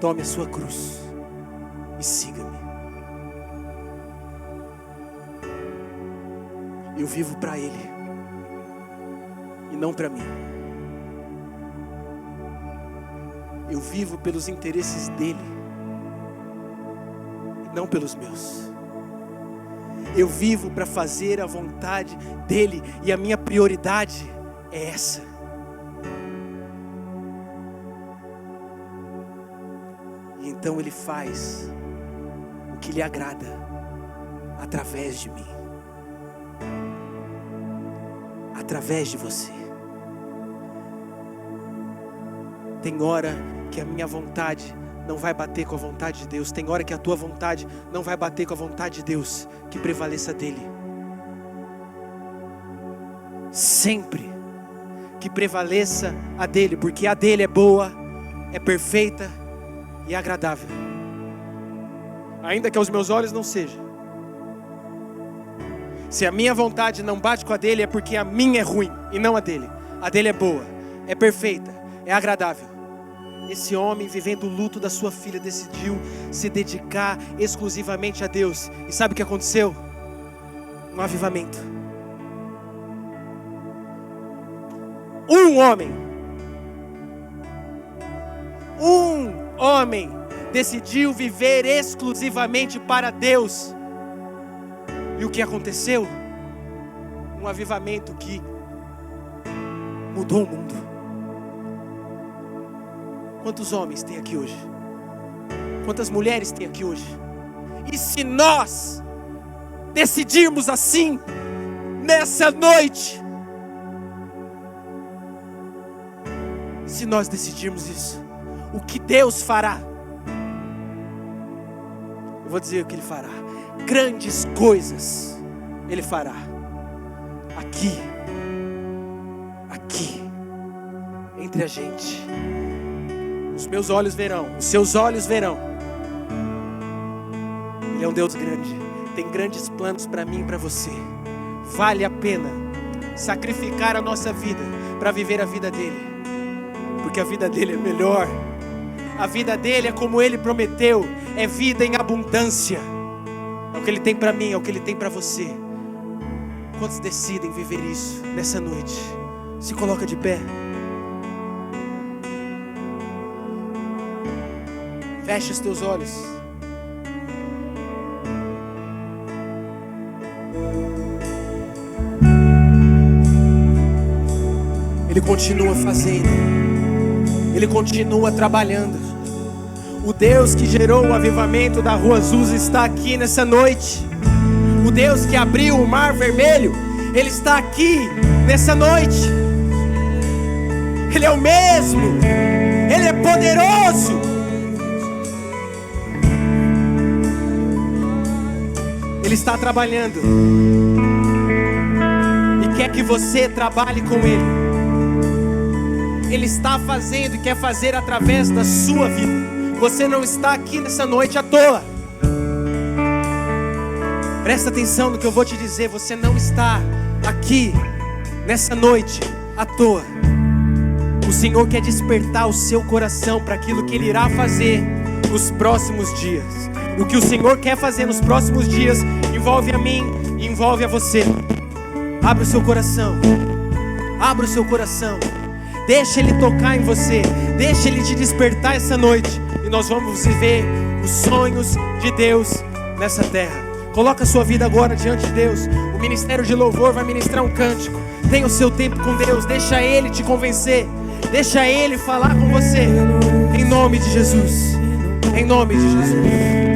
tome a sua cruz e siga-me. Eu vivo para Ele e não para mim. Eu vivo pelos interesses dEle e não pelos meus. Eu vivo para fazer a vontade dEle e a minha prioridade é essa. E então Ele faz o que lhe agrada através de mim, através de você. Tem hora que a minha vontade não vai bater com a vontade de Deus. Tem hora que a tua vontade não vai bater com a vontade de Deus. Que prevaleça dele. Sempre que prevaleça a dele, porque a dele é boa, é perfeita e é agradável. Ainda que aos meus olhos não seja. Se a minha vontade não bate com a dele, é porque a minha é ruim e não a dele. A dele é boa, é perfeita, é agradável. Esse homem, vivendo o luto da sua filha, decidiu se dedicar exclusivamente a Deus. E sabe o que aconteceu? Um avivamento. Um homem decidiu viver exclusivamente para Deus. E o que aconteceu? Um avivamento que mudou o mundo. Quantos homens tem aqui hoje? Quantas mulheres tem aqui hoje? E se nós decidirmos assim, nessa noite, se nós decidirmos isso, o que Deus fará? Eu vou dizer o que Ele fará. Grandes coisas Ele fará. Aqui, entre a gente. Os meus olhos verão, os seus olhos verão. Ele é um Deus grande, tem grandes planos para mim e para você. Vale a pena sacrificar a nossa vida para viver a vida dele, porque a vida dele é melhor. A vida dele é como ele prometeu, é vida em abundância. É o que ele tem para mim, é o que ele tem para você. Quantos decidem viver isso nessa noite? Se coloca de pé. Feche os teus olhos. Ele continua fazendo. Ele continua trabalhando. O Deus que gerou o avivamento da Rua Azusa está aqui nessa noite. O Deus que abriu o mar vermelho, Ele está aqui nessa noite. Ele é o mesmo. Ele é poderoso. Ele está trabalhando. E quer que você trabalhe com Ele. Ele está fazendo e quer fazer através da sua vida. Você não está aqui nessa noite à toa. Presta atenção no que eu vou te dizer. Você não está aqui nessa noite à toa. O Senhor quer despertar o seu coração para aquilo que Ele irá fazer nos próximos dias. O que o Senhor quer fazer nos próximos dias envolve a mim e envolve a você. Abra o seu coração. Abra o seu coração. Deixa Ele tocar em você. Deixa Ele te despertar essa noite. E nós vamos viver os sonhos de Deus nessa terra. Coloca a sua vida agora diante de Deus. O ministério de louvor vai ministrar um cântico. Tenha o seu tempo com Deus. Deixa Ele te convencer. Deixa Ele falar com você. Em nome de Jesus. Em nome de Jesus.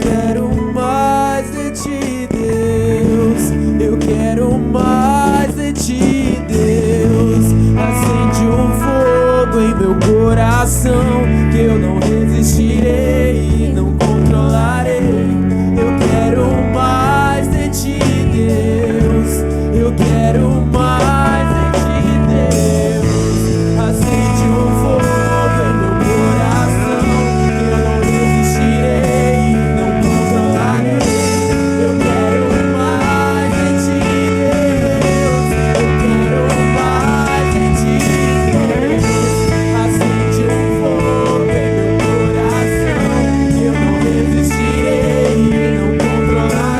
Quero mais de ti, Deus. Eu quero mais de ti, Deus. Acende um fogo em meu coração que eu não resistirei e não controlarei. Eu quero mais de ti, Deus. Eu quero mais de ti, Deus. Acende um fogo em meu coração que eu não resistirei e não controlarei. Eu quero mais de ti, Deus. Eu quero mais de ti, Deus. Acende um fogo em meu coração que eu não resistirei e não controlarei.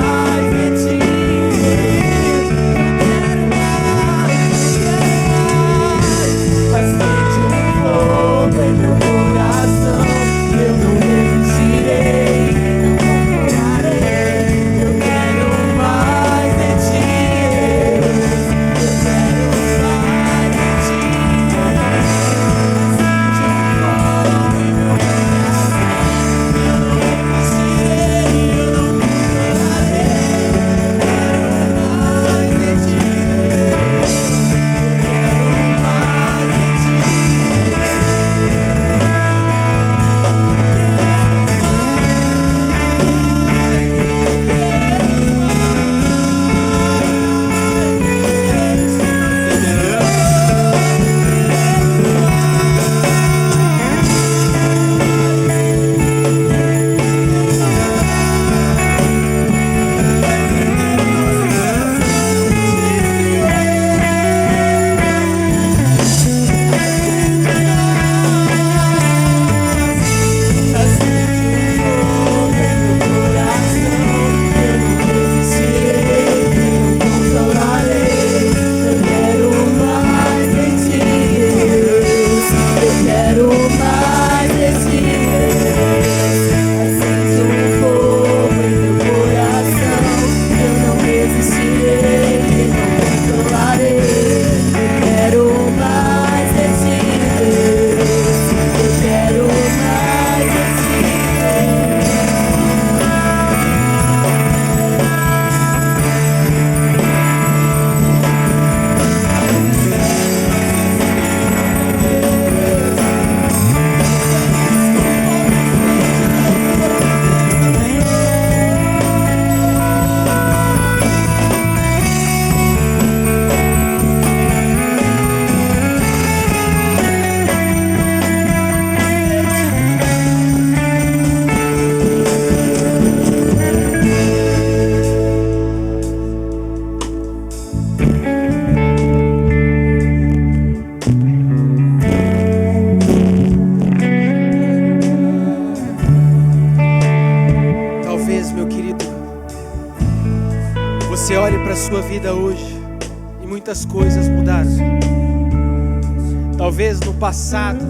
Eu quero mais de ti, Deus. Acende um fogo em meu coração que eu não resistirei e não controlarei. Eu quero mais de ti, Deus. Eu quero mais de ti, Deus. Acende um fogo em meu coração que eu não resistirei e eu não controlarei. Eu quero mais de ti, Deus. Eu quero mais de ti, Você olhe para a sua vida hoje e muitas coisas mudaram. Talvez no passado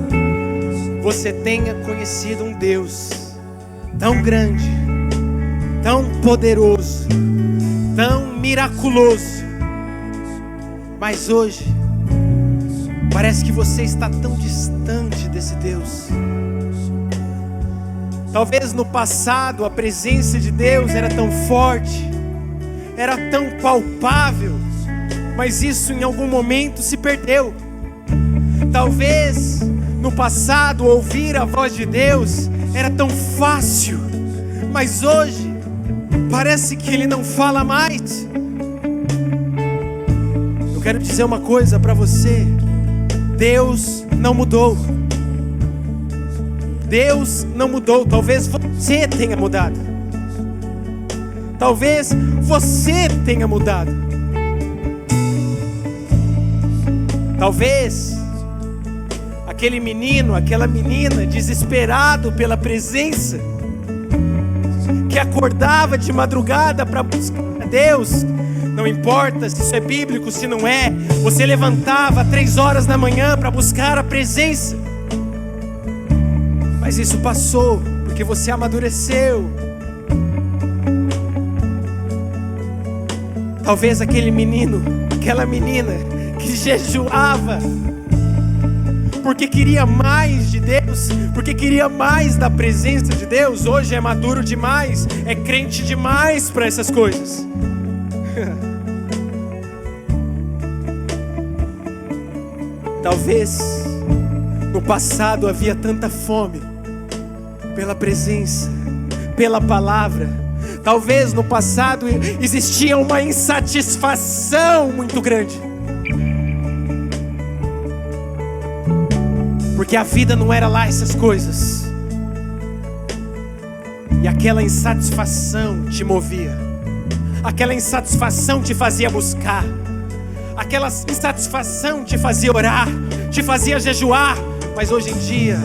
você tenha conhecido um Deus tão grande, tão poderoso, tão miraculoso, mas hoje parece que você está tão distante desse Deus. Talvez no passado a presença de Deus era tão forte, era tão palpável, mas isso em algum momento se perdeu. Talvez no passado ouvir a voz de Deus era tão fácil, mas hoje parece que Ele não fala mais. Eu quero dizer uma coisa para você: Deus não mudou. Deus não mudou. Talvez você tenha mudado. Talvez você tenha mudado. Talvez aquele menino, aquela menina desesperado pela presença, que acordava de madrugada para buscar a Deus, não importa se isso é bíblico, se não é, você levantava 3 horas da manhã para buscar a presença, mas isso passou, porque você amadureceu. Talvez aquele menino, aquela menina que jejuava, porque queria mais de Deus, porque queria mais da presença de Deus, hoje é maduro demais, é crente demais para essas coisas. Talvez no passado havia tanta fome pela presença, pela palavra. Talvez no passado existia uma insatisfação muito grande, porque a vida não era lá essas coisas, e aquela insatisfação te movia, aquela insatisfação te fazia buscar, aquela insatisfação te fazia orar, te fazia jejuar. Mas hoje em dia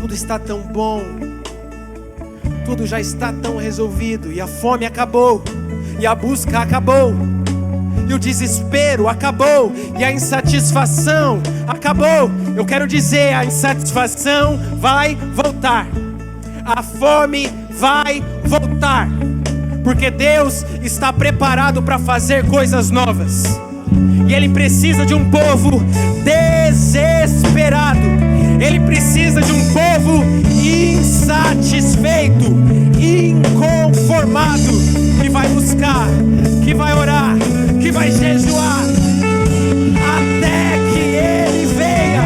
tudo está tão bom, tudo já está tão resolvido, e a fome acabou, e a busca acabou, e o desespero acabou, e a insatisfação acabou. Eu quero dizer, a insatisfação vai voltar, a fome vai voltar, porque Deus está preparado para fazer coisas novas, e Ele precisa de um povo desesperado, Ele precisa de um povo insatisfeito, inconformado, que vai buscar, que vai orar, que vai jejuar, até que Ele venha.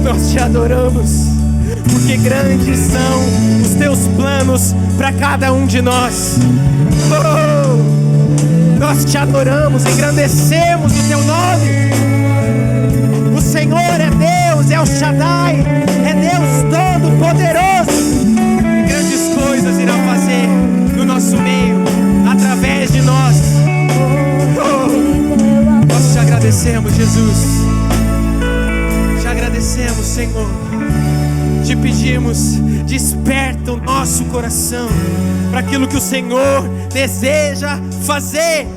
Nós te adoramos, porque grandes são os teus planos para cada um de nós. Nós te adoramos, engrandecemos o teu nome. O Senhor é Deus, é o Shaddai, é Deus Todo-Poderoso. Grandes coisas irá fazer no nosso meio, através de nós. Nós te agradecemos, Jesus. Te agradecemos, Senhor. Te pedimos, desperta o nosso coração para aquilo que o Senhor deseja fazer.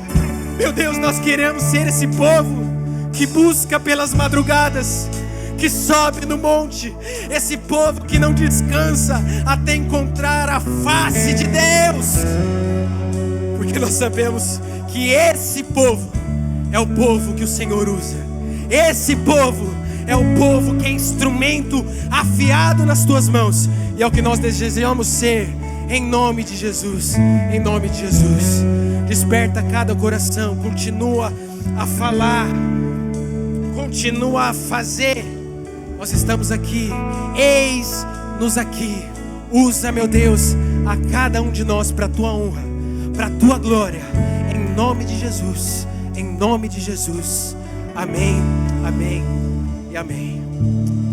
Meu Deus, nós queremos ser esse povo que busca pelas madrugadas, que sobe no monte, esse povo que não descansa até encontrar a face de Deus, porque nós sabemos que esse povo é o povo que o Senhor usa. Esse povo é o povo que é instrumento afiado nas tuas mãos, e é o que nós desejamos ser, em nome de Jesus. Em nome de Jesus, desperta cada coração, continua a falar, continua a fazer. Nós estamos aqui, eis-nos aqui. Usa, meu Deus, a cada um de nós para a tua honra, para a tua glória, em nome de Jesus, em nome de Jesus. Amém, amém e amém.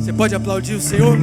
Você pode aplaudir o Senhor?